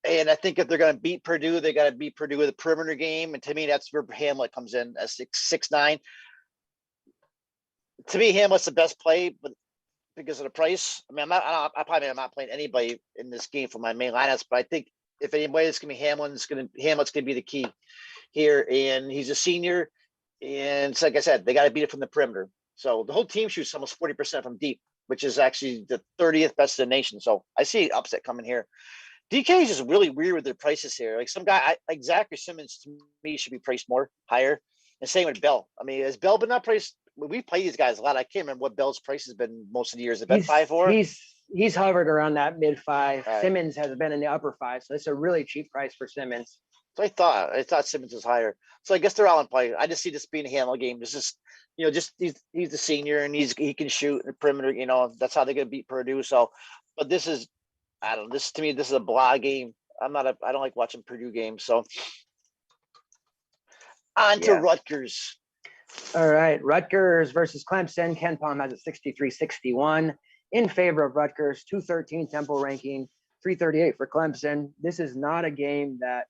S2: and I think if they're going to beat Purdue, they got to beat Purdue with a perimeter game, and to me, that's where Hamlet comes in as 6'9". To me, Hamlet's the best play, but because of the price. I mean, I'm not playing anybody in this game for my main lineups, but I think if anybody, it's gonna be Hamlet's gonna be the key here, and he's a senior, and it's like I said, they got to beat it from the perimeter. So the whole team shoots almost 40% from deep, which is actually the 30th best in the nation. So I see an upset coming here. DK is just really weird with their prices here. Like some guy, like Zachary Simmons, to me should be priced more higher, and same with Bell. I mean, has Bell been not priced? We play these guys a lot. I can't remember what Bell's price has been most of the years. Has it been 5.4?
S1: He's hovered around that mid 5.
S2: Right.
S1: Simmons has been in the upper 5, so it's a really cheap price for Simmons.
S2: So I thought Simmons was higher. So I guess they're all in play. I just see this being a Hamlet game. This is, he's the senior and he can shoot in the perimeter. That's how they're gonna beat Purdue. So, but this is, I don't know. This to me, this is a blah game. I don't like watching Purdue games. So on to Rutgers.
S1: All right, Rutgers versus Clemson. Ken Palm has it 63-61 in favor of Rutgers. 213 tempo ranking, 338 for Clemson. This is not a game that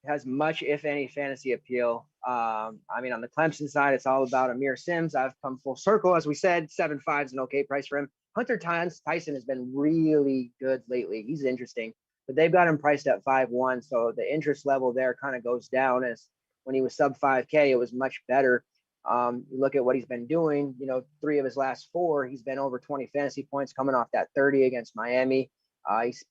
S1: has much, if any, fantasy appeal. On the Clemson side, it's all about Amir Sims. I've come full circle, as we said. 7.5 is an okay price for him. Hunter Tyson has been really good lately. He's interesting, but they've got him priced at 5.1, so the interest level there kind of goes down. As when he was sub 5K, it was much better. You look at what he's been doing, 3 of his last 4, he's been over 20 fantasy points coming off that 30 against Miami. He's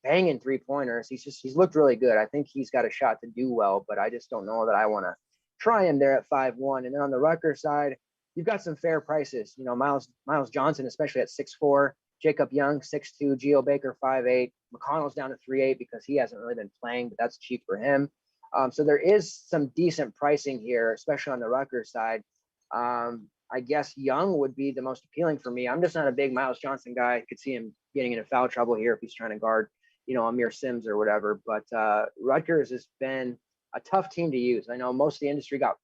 S1: banging 3-pointers. He's looked really good. I think he's got a shot to do well, but I just don't know that I want to try him there at 5.1. And then on the Rutgers side, you've got some fair prices. Miles Johnson, especially at 6'4", Jacob Young, 6'2", Geo Baker, 5'8", McConnell's down to 3.8 because he hasn't really been playing, but that's cheap for him. So there is some decent pricing here, especially on the Rutgers side. I guess Young would be the most appealing for me. I'm just not a big Miles Johnson guy. I could see him getting into foul trouble here if he's trying to guard, Amir Sims or whatever. But Rutgers has been a tough team to use. I know most of the industry got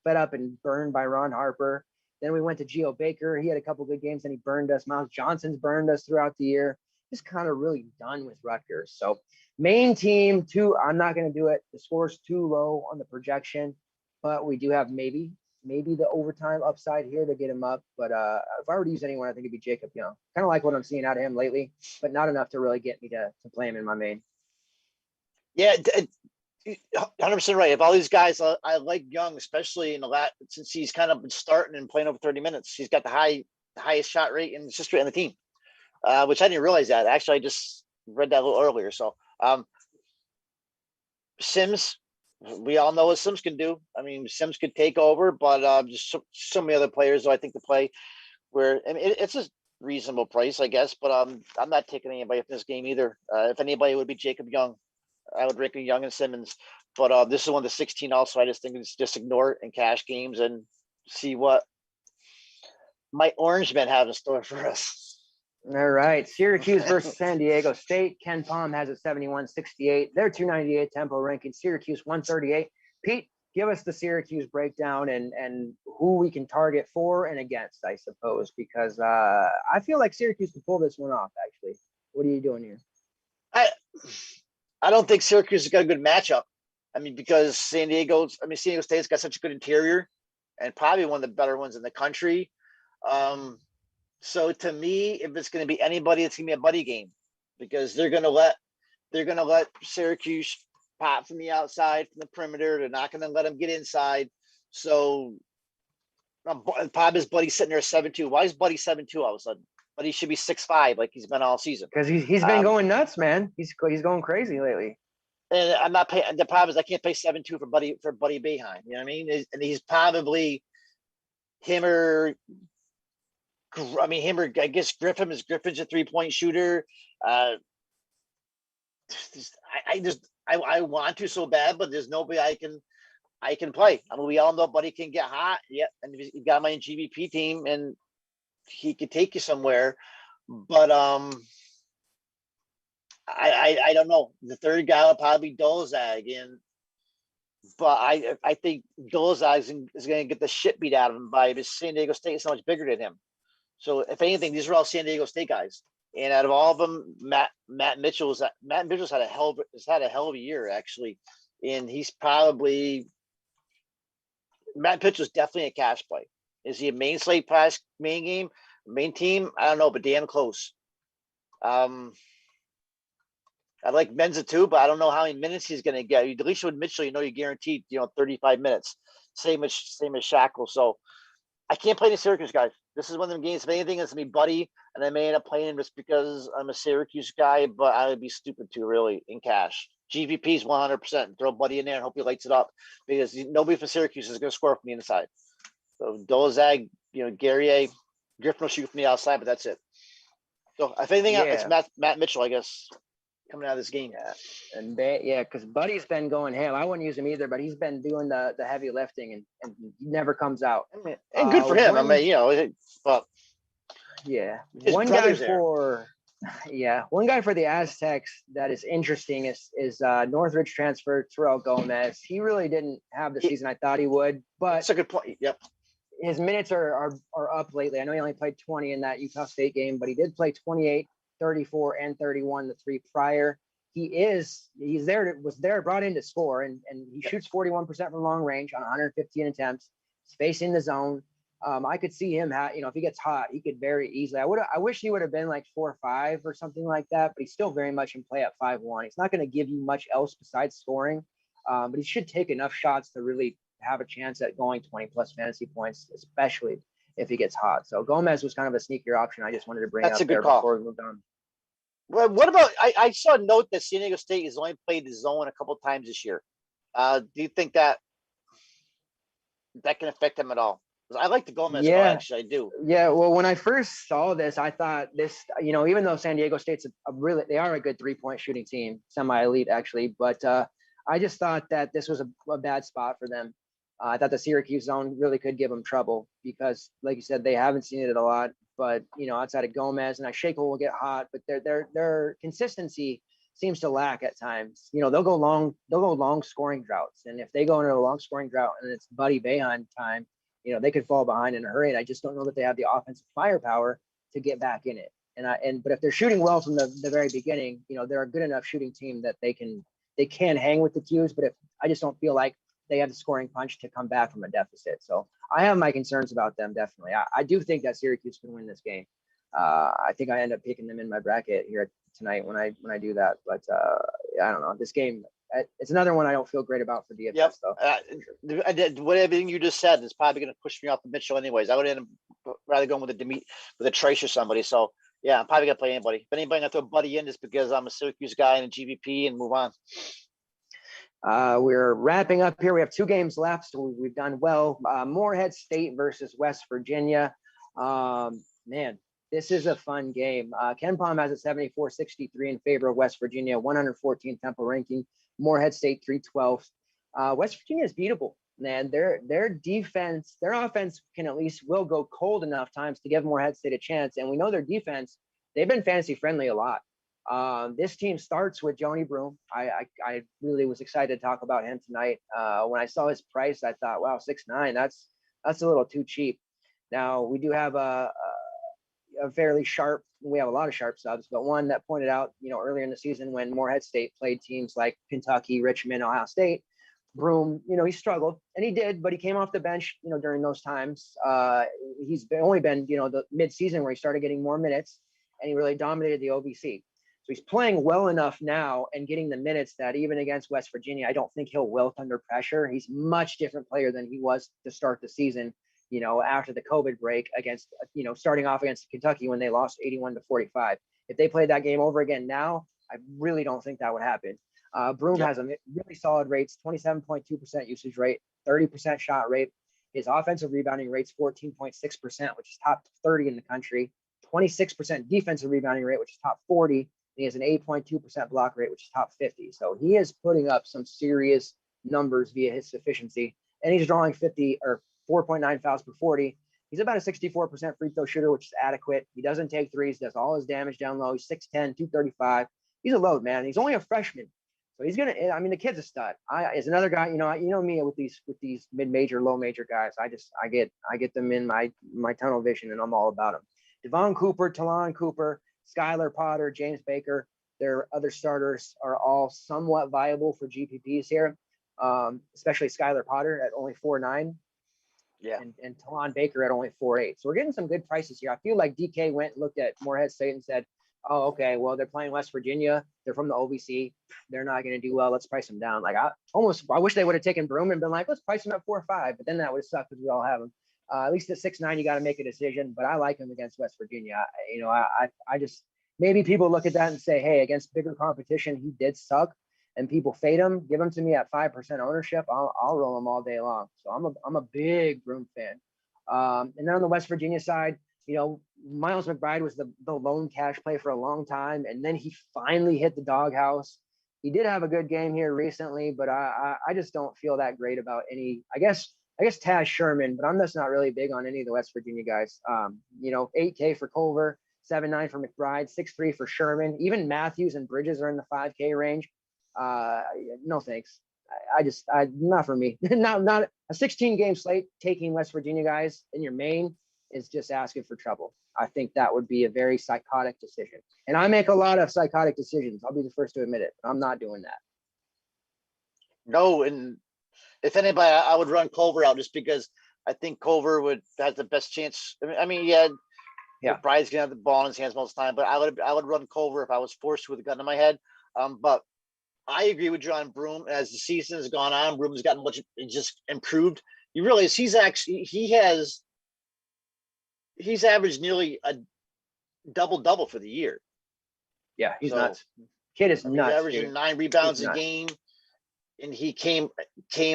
S1: fed up and burned by Ron Harper. Then we went to Geo Baker. He had a couple good games and he burned us. Miles Johnson's burned us throughout the year. just kind of really done with Rutgers. So main team, two, I'm not going to do it. The score's too low on the projection, but we do have maybe the overtime upside here to get him up. But if I were to use anyone, I think it'd be Jacob Young. Kind of like what I'm seeing out of him lately, but not enough to really get me to play him in my main.
S2: Yeah, 100% right. Of all these guys, I like Young, especially in the since he's kind of been starting and playing over 30 minutes. He's got the highest shot rate in the history on the team, which I didn't realize that. Actually, I just read that a little earlier. So Sims, we all know what Sims can do. I mean, Sims could take over, but just so many other players, I think, to play where it's a reasonable price, I guess. But I'm not taking anybody in this game either. If anybody, it would be Jacob Young. I would rank Young and Simmons, but this is one of the 16 also. I just think it's just ignore it in cash games and see what my Orange men have in store for us.
S1: All right. Syracuse versus San Diego State. Ken Palm has a 71-68. They're 298 tempo ranking. Syracuse 138. Pete, give us the Syracuse breakdown and who we can target for and against, I suppose, because I feel like Syracuse can pull this one off, actually. What are you doing here?
S2: I don't think Syracuse has got a good matchup. I mean, because San Diego State's got such a good interior and probably one of the better ones in the country. So to me, if it's going to be anybody, it's going to be a buddy game because they're going to let Syracuse pop from the outside, from the perimeter. They're not going to let them get inside. So Pop is Buddy sitting there 7-2. Why is Buddy 7-2 all of a sudden? Buddy should be 6'5", like he's been all season.
S1: Because he's been going nuts, man. He's going crazy lately.
S2: And I'm not paying. The problem is I can't pay 7-2 for Buddy Boeheim. You know what I mean? And he's probably him or I guess Griffin's a 3-point shooter. I want to so bad, but there's nobody I can play. I mean, we all know Buddy can get hot. Yeah, and you got my GBP team, and he could take you somewhere. But I don't know. The third guy will probably be Dolzag, but I think Dolzag is going to get the shit beat out of him by his San Diego State is so much bigger than him. So if anything, these are all San Diego State guys, and out of all of them, Matt Mitchell's had a hell of a year actually, and he's probably Matt Mitchell's definitely a cash play. Is he a main slate pass main game main team? I don't know, but damn close. I like Menza too, but I don't know how many minutes he's going to get. At least with Mitchell, you're guaranteed 35 minutes. Same as Shackle. So I can't play the Syracuse guys. This is one of them games. If anything, it's going to be Buddy, and I may end up playing him just because I'm a Syracuse guy, but I would be stupid to really in cash. GVP's 100%. Throw Buddy in there and hope he lights it up because nobody from Syracuse is going to score from the inside. So Dolzag, Guerrier, Griffin will shoot from the outside, but that's it. So if anything, it's Matt Mitchell, I guess, coming out of this game.
S1: Yeah, and because Buddy's been going ham. I wouldn't use him either, but he's been doing the heavy lifting and he never comes out.
S2: And good for him. But
S1: yeah, one guy for the Aztecs that is interesting is Northridge transfer Terrell Gomez. He really didn't have the season I thought he would, but
S2: that's a good point. Yep.
S1: His minutes are up lately. I know he only played 20 in that Utah State game, but he did play 28, 34, and 31 the 3 prior. Was there, brought in to score, and he shoots 41% from long range on 115 attempts. He's facing the zone. I could see him, if he gets hot, he could very easily. I wish he would have been like 4-5 or something like that, but he's still very much in play at 5-1. He's not going to give you much else besides scoring, but he should take enough shots to really have a chance at going 20 plus fantasy points, especially if he gets hot. So Gomez was kind of a sneakier option. I just wanted to bring
S2: That's
S1: up there
S2: call.
S1: before we moved on.
S2: Well, what about I saw a note that San Diego State has only played the zone a couple of times this year. Do you think that can affect them at all? I like the Gomez call, actually, I do.
S1: Yeah, well, when I first saw this, I thought this, even though San Diego State's they are a good 3-point shooting team, semi-elite actually, but I just thought that this was a bad spot for them. I thought the Syracuse zone really could give them trouble because, like you said, they haven't seen it a lot. But outside of Gomez and Shackle will get hot, but their consistency seems to lack at times. They'll go long scoring droughts, and if they go into a long scoring drought and it's Buddy Boeheim time, they could fall behind in a hurry. And I just don't know that they have the offensive firepower to get back in it. But if they're shooting well from the very beginning, they're a good enough shooting team that they can hang with the Qs. But I just don't feel like they have the scoring punch to come back from a deficit. So I have my concerns about them, definitely. I do think that Syracuse can win this game. I think I end up picking them in my bracket here tonight when I do that. But I don't know. This game, it's another one I don't feel great about for DFS.
S2: Yep.
S1: Though.
S2: I did what everything you just said is probably going to push me off the Mitchell anyways. I would end up rather going with a Trace or somebody. So yeah, I'm probably gonna play anybody. If anybody gonna throw Buddy in, just because I'm a Syracuse guy and a GVP and move on.
S1: We're wrapping up here. We have 2 games left, so we've done well. Morehead State versus West Virginia. Man, this is a fun game. Ken Palm has a 74-63 in favor of West Virginia, 114 Temple ranking. Morehead State 312. West Virginia is beatable, man. Their defense, their offense will go cold enough times to give Morehead State a chance. And we know their defense, they've been fantasy friendly a lot. This team starts with Joni Broom. I really was excited to talk about him tonight. When I saw his price, I thought, wow, 6'9", that's a little too cheap. Now we do have a fairly sharp, we have a lot of sharp subs, but one that pointed out, earlier in the season when Morehead State played teams like Kentucky, Richmond, Ohio State, Broom, he struggled, and he did, but he came off the bench, during those times. He's only been, the mid-season where he started getting more minutes, and he really dominated the OVC. So he's playing well enough now and getting the minutes that even against West Virginia, I don't think he'll wilt under pressure. He's a much different player than he was to start the season, after the COVID break against, starting off against Kentucky when they lost 81-45. If they played that game over again now, I really don't think that would happen. Broom has a really solid rates, 27.2% usage rate, 30% shot rate. His offensive rebounding rate's 14.6%, which is top 30 in the country. 26% defensive rebounding rate, which is top 40. He has an 8.2% block rate, which is top 50. So he is putting up some serious numbers via his efficiency. And he's drawing 50 or 4.9 fouls per 40. He's about a 64% free throw shooter, which is adequate. He doesn't take threes, does all his damage down low. He's 6'10", 235. He's a load, man. He's only a freshman. So he's gonna. I mean, the kid's a stud. Is another guy. You know me with these mid-major, low-major guys. I get them in my tunnel vision, and I'm all about them. Devon Cooper, Talon Cooper, Skylar Potter, James Baker. Their other starters are all somewhat viable for GPPs here, especially Skylar Potter at only 4.9.
S2: Yeah.
S1: And Talon Baker at only 4.8. So we're getting some good prices here. I feel like DK went and looked at Morehead State and said, oh, okay, well, they're playing West Virginia. They're from the OVC. They're not going to do well. Let's price them down. Like I wish they would have taken Broom and been like, let's price them at 4 or 5. But then that would have sucked because we all have them. At least at 6'9", you got to make a decision. But I like him against West Virginia. I just, maybe people look at that and say, hey, against bigger competition, he did suck. And people fade him. Give him to me at 5% ownership. I'll roll him all day long. So I'm a big Broom fan. And then on the West Virginia side, Miles McBride was the lone cash play for a long time, and then he finally hit the doghouse. He did have a good game here recently, but I just don't feel that great about any. I guess Taz Sherman, but I'm just not really big on any of the West Virginia guys. 8K for Culver, 7.9 for McBride, 6.3 for Sherman. Even Matthews and Bridges are in the 5K range. No thanks. I not for me. Not a 16 game slate taking West Virginia guys in your main is just asking for trouble. I think that would be a very psychotic decision. And I make a lot of psychotic decisions. I'll be the first to admit it. But I'm not doing that.
S2: No, and if anybody, I would run Culver out just because I think Culver has the best chance. I mean, yeah. Bride's gonna have the ball in his hands most of the time, but I would run Culver if I was forced to with a gun to my head. But I agree with John Broom. As the season has gone on, Broom has gotten much just improved. You realize he's averaged nearly a double for the year.
S1: Yeah, he's nuts. Kid is nuts.
S2: He's averaging 9 rebounds a game, and he came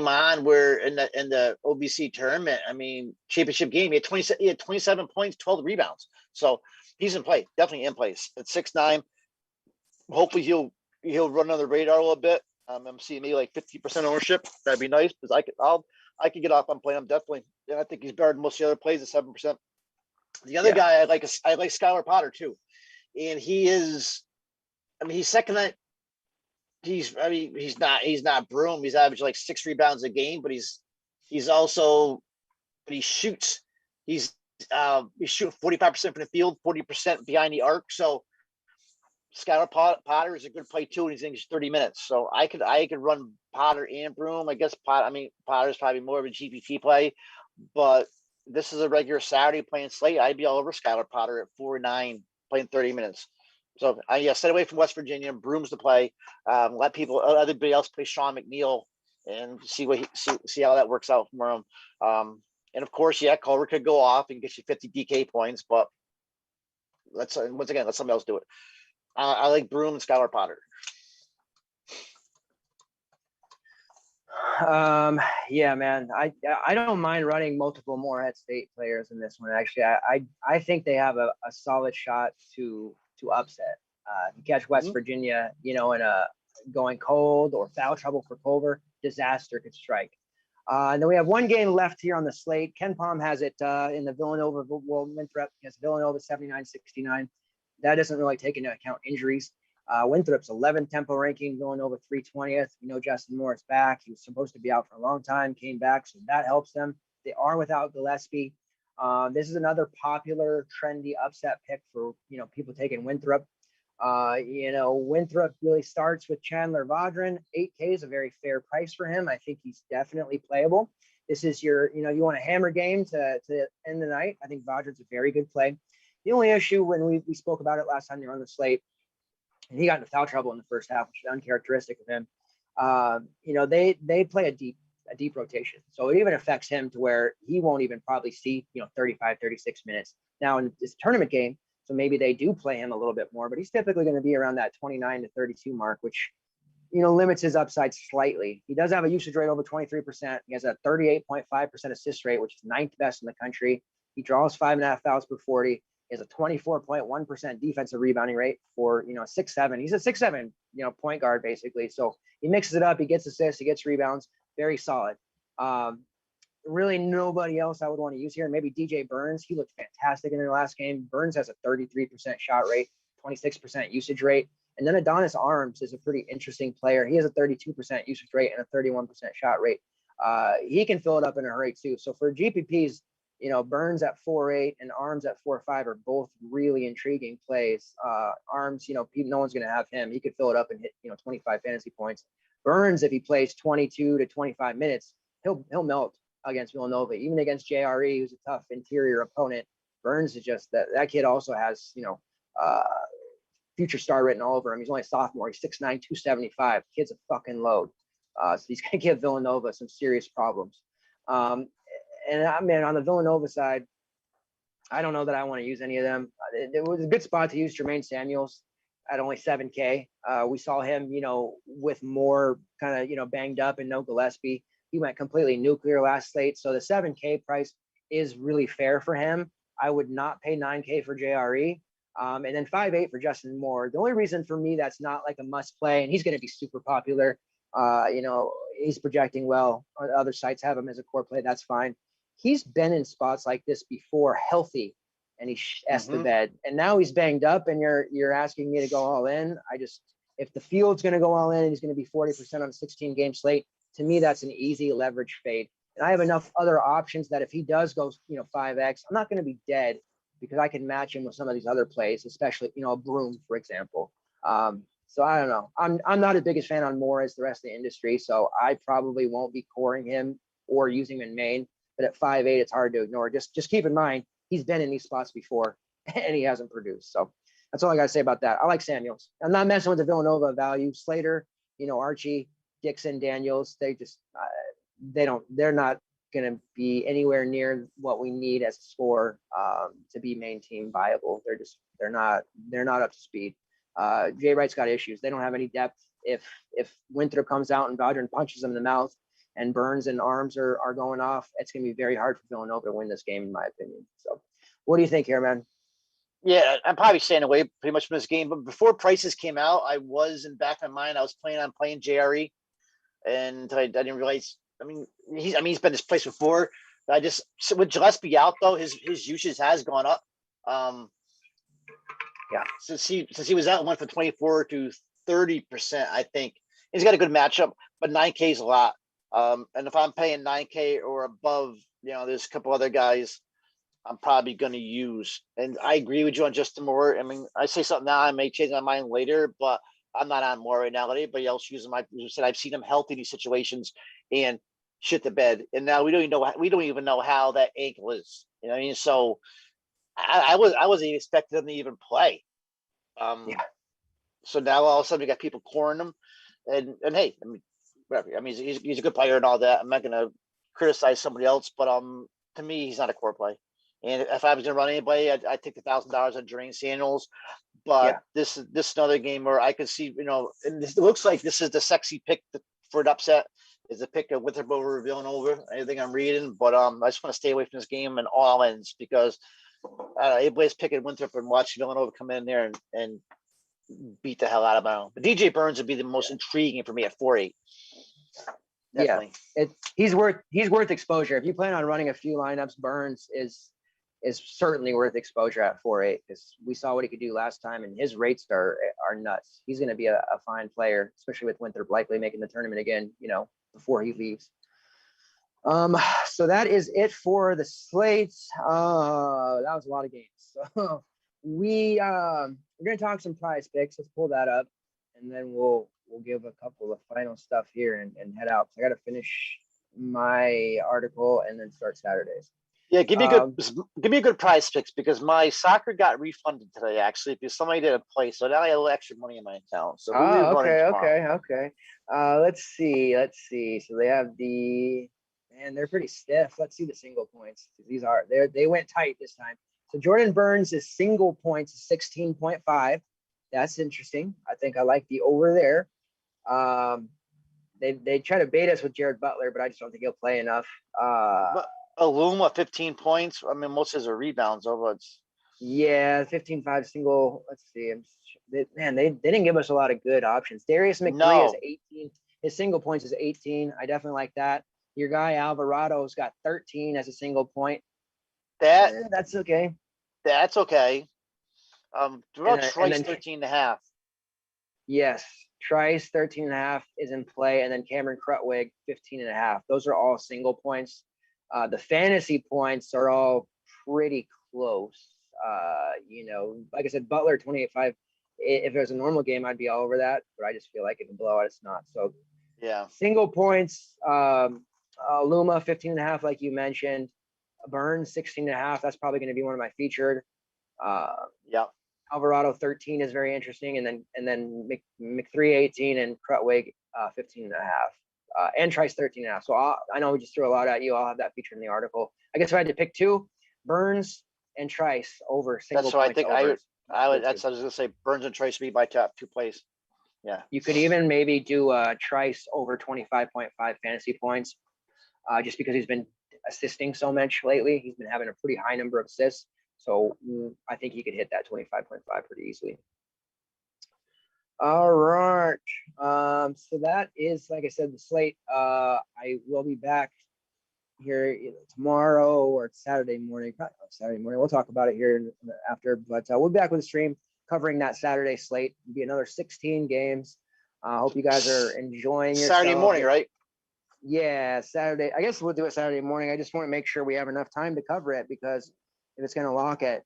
S2: on where in the OBC tournament. I mean, championship game, he had 27 points, 12 rebounds. So he's in play, definitely in place at 6'9". Hopefully he'll run on the radar a little bit. I'm seeing maybe like 50% ownership. That'd be nice because I could get off on playing him definitely. And I think he's better than most of the other plays at 7%. The other guy I like Skylar Potter too, and he's second. He's not Broom. He's averaging like 6 rebounds a game, but he shoots. He's he's shooting 45% from the field, 40% behind the arc. So Skylar Potter is a good play too, and he's in 30 minutes. So I could run Potter and Broom. I guess Potter's probably more of a GPT play, but this is a regular Saturday playing slate. I'd be all over Skylar Potter at 4-9 playing 30 minutes. So stay away from West Virginia. Broom's the play. Let everybody else play Sean McNeil and see how that works out for him. And of course, Culver could go off and get you 50 DK points, but let somebody else do it. I like Broom and Skylar Potter.
S1: Yeah, man. I don't mind running multiple Morehead State players in this one. Actually, I think they have a solid shot to upset. If you catch West Virginia, in a going cold or foul trouble for Culver, disaster could strike. And then we have one game left here on the slate. Ken Palm has it in the Villanova Winthrop against Villanova 79-69. That doesn't really take into account injuries. Winthrop's 11th tempo ranking, Villanova 320th. Justin Morris back. He was supposed to be out for a long time, came back, so that helps them. They are without Gillespie. This is another popular, trendy upset pick for people taking Winthrop. Winthrop really starts with Chandler Vaudrin. 8K is a very fair price for him. I think he's definitely playable. This is your, you want a hammer game to end the night. I think Vaudrin's a very good play. The only issue when we spoke about it last time they were on the slate, and he got into foul trouble in the first half, which is uncharacteristic of him. They play a deep rotation. So it even affects him to where he won't even probably see, 35, 36 minutes. Now in this tournament game, so maybe they do play him a little bit more, but he's typically going to be around that 29 to 32 mark, which, limits his upside slightly. He does have a usage rate over 23%. He has a 38.5% assist rate, which is 9th best in the country. He draws 5.5 fouls per 40. He has a 24.1% defensive rebounding rate for, 6'7". He's a 6'7", point guard basically. So he mixes it up. He gets assists. He gets rebounds. Very solid. Really nobody else I would want to use here. Maybe DJ Burns. He looked fantastic in their last game. Burns has a 33% shot rate, 26% usage rate. And then Adonis Arms is a pretty interesting player. He has a 32% usage rate and a 31% shot rate. He can fill it up in a hurry too. So for GPPs, Burns at 4.8 and Arms at 4.5 are both really intriguing plays. Arms, no one's going to have him. He could fill it up and hit, 25 fantasy points. Burns, if he plays 22 to 25 minutes, he'll melt against Villanova, even against JRE, who's a tough interior opponent. Burns is just that kid also has, future star written all over him. He's only a sophomore. He's 6'9", 275. Kid's a fucking load. So he's going to give Villanova some serious problems. And I mean, on the Villanova side, I don't know that I want to use any of them. It was a good spot to use Jermaine Samuels at only 7K. We saw him, with more kind of, banged up and no Gillespie. He went completely nuclear last slate. So the 7K price is really fair for him. I would not pay 9K for JRE. And then 5.8 for Justin Moore. The only reason for me that's not like a must play, and he's going to be super popular. He's projecting well. Other sites have him as a core play. That's fine. He's been in spots like this before, healthy, and he asked the bed. And now he's banged up, and you're asking me to go all in. If the field's going to go all in, and he's going to be 40% on a 16-game slate. To me, that's an easy leverage fade. And I have enough other options that if he does go, 5X, I'm not going to be dead because I can match him with some of these other plays, especially, a Broom, for example. So I don't know. I'm not as big a fan on Moore as the rest of the industry, so I probably won't be coring him or using him in main. But at 5'8", it's hard to ignore. Just keep in mind, he's been in these spots before, and he hasn't produced. So that's all I got to say about that. I like Samuels. I'm not messing with the Villanova value. Slater, Archie, Dixon, Daniels, they're not going to be anywhere near what we need as a score to be main team viable. They're not up to speed. Jay Wright's got issues. They don't have any depth. If Winthrop comes out and Vaudrin punches him in the mouth and Burns and Arms are going off, it's going to be very hard for Villanova to win this game, in my opinion. So what do you think here, man?
S2: Yeah, I'm probably staying away pretty much from this game. But before prices came out, I was in back of my mind, I was planning on playing JRE. And I didn't realize, he's been this place before. With Gillespie out though, his usage has gone up. Since he was out, went from 24 to 30%, I think. He's got a good matchup, but 9K is a lot. And if I'm paying 9K or above, there's a couple other guys I'm probably going to use. And I agree with you on Justin Moore. I mean, I say something now, I may change my mind later, but I'm not on Moore right now. Let anybody else using my said I've seen him healthy in these situations and shit the bed. And now we don't even know how that ankle is. You know what I mean? So I wasn't even expecting him to even play.
S1: Yeah.
S2: So now all of a sudden we got people coring him, and hey, I mean, whatever. I mean, he's a good player and all that. I'm not gonna criticize somebody else, but to me, he's not a core play. And if I was gonna run anybody, I'd take $1,000 on Drain Samuels. But
S1: Yeah.
S2: this is another game where I could see, and it looks like this is the sexy pick for an upset. Is the pick of Winthrop over Villanova. Anything I'm reading, but I just want to stay away from this game and all ends because everybody's picking Winthrop and watch Villanova come in there and beat the hell out of them. But DJ Burns would be the most intriguing for me at 4-8. Definitely.
S1: Yeah, he's worth exposure. If you plan on running a few lineups, Burns is certainly worth exposure at 4-8 because we saw what he could do last time, and his rates are nuts. He's going to be a fine player, especially with Winthrop likely making the tournament again, before he leaves. So that is it for the slates. That was a lot of games. So we're gonna talk some prize picks. Let's pull that up, and then we'll give a couple of final stuff here and head out. I got to finish my article and then start Saturdays.
S2: Yeah, give me a good prize picks because my soccer got refunded today actually because somebody didn't play, so now I have a little extra money in my account. So
S1: okay. Let's see. So they have they're pretty stiff. Let's see the single points. They went tight this time. So Jordan Burns' single points is 16.5. That's interesting. I think I like the over there. They try to bait us with Jared Butler, but I just don't think he'll play enough.
S2: But Aluma 15 points. I mean, most of his are rebounds over.
S1: Yeah, 15-5 single. Let's see. They didn't give us a lot of good options. Darius McBree is 18. His single points is 18. I definitely like that. Your guy Alvarado's got 13 as a single point. That's okay.
S2: That's okay. Trice 13.5.
S1: Yes, Trice 13.5 is in play, and then Cameron Krutwig 15.5. Those are all single points. The fantasy points are all pretty close. Like I said, Butler 28.5. If it was a normal game, I'd be all over that, but I just feel like if a blowout, it's not. So
S2: yeah,
S1: single points. Luma 15.5, like you mentioned. Burns 16.5. That's probably going to be one of my featured.
S2: Yeah.
S1: Alvarado 13 is very interesting, and then McThree 18 and Krutwig 15.5. And Trice 13.5. So I know we just threw a lot at you. I'll have that featured in the article. I guess if I had to pick two, Burns and Trice over single. That's what I think.
S2: I would. That's what I was gonna say. Burns and Trice be my top two plays. Yeah.
S1: You could even maybe do Trice over 25.5 fantasy points, just because he's been assisting so much lately. He's been having a pretty high number of assists. So I think he could hit that 25.5 pretty easily. All right. So that is, like I said, the slate. I will be back here either tomorrow or Saturday morning. Probably Saturday morning. We'll talk about it here after, but we'll be back with a stream covering that Saturday slate. It'll be another 16 games. I hope you guys are enjoying yourself.
S2: Saturday morning, right?
S1: Yeah, Saturday. I guess we'll do it Saturday morning. I just want to make sure we have enough time to cover it because if it's going to lock at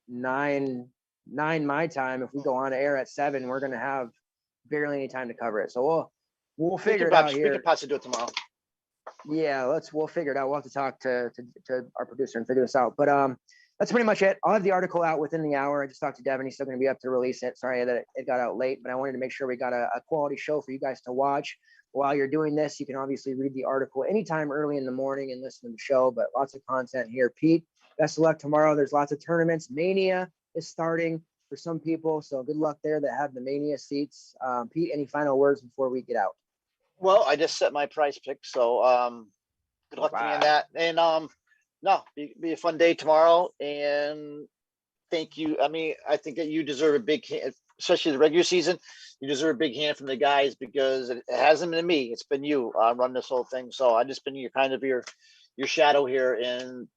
S1: 9 my time, if we go on air at 7, we're going to have barely any time to cover it. So we'll figure it out here.
S2: We can possibly do it tomorrow.
S1: Yeah, we'll figure it out. We'll have to talk to our producer and figure this out. But that's pretty much it. I'll have the article out within the hour. I just talked to Devin. He's still going to be up to release it. Sorry that it got out late, but I wanted to make sure we got a quality show for you guys to watch. While you're doing this, you can obviously read the article anytime early in the morning and listen to the show, but lots of content here. Pete, best of luck tomorrow. There's lots of tournaments. Mania is starting for some people, so good luck there that have the Mania seats. Pete, any final words before we get out?
S2: Well, I just set my price pick, so good luck to me on that. And no, be a fun day tomorrow. And thank you. I mean, I think that you deserve a big hand, especially the regular season. You deserve a big hand from the guys because it hasn't been me. It's been you run this whole thing. So I just been your shadow here. And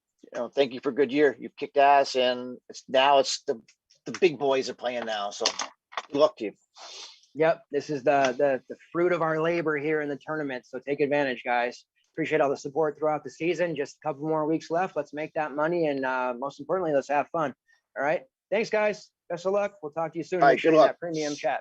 S2: thank you for a good year. You've kicked ass, and it's the big boys are playing now. So good luck to you.
S1: Yep, this is the fruit of our labor here in the tournament. So take advantage, guys. Appreciate all the support throughout the season. Just a couple more weeks left. Let's make that money. And most importantly, let's have fun. All right. Thanks, guys. Best of luck. We'll talk to you soon.
S2: All
S1: Make
S2: right,
S1: sure
S2: good
S1: you're in
S2: luck.
S1: that premium chat.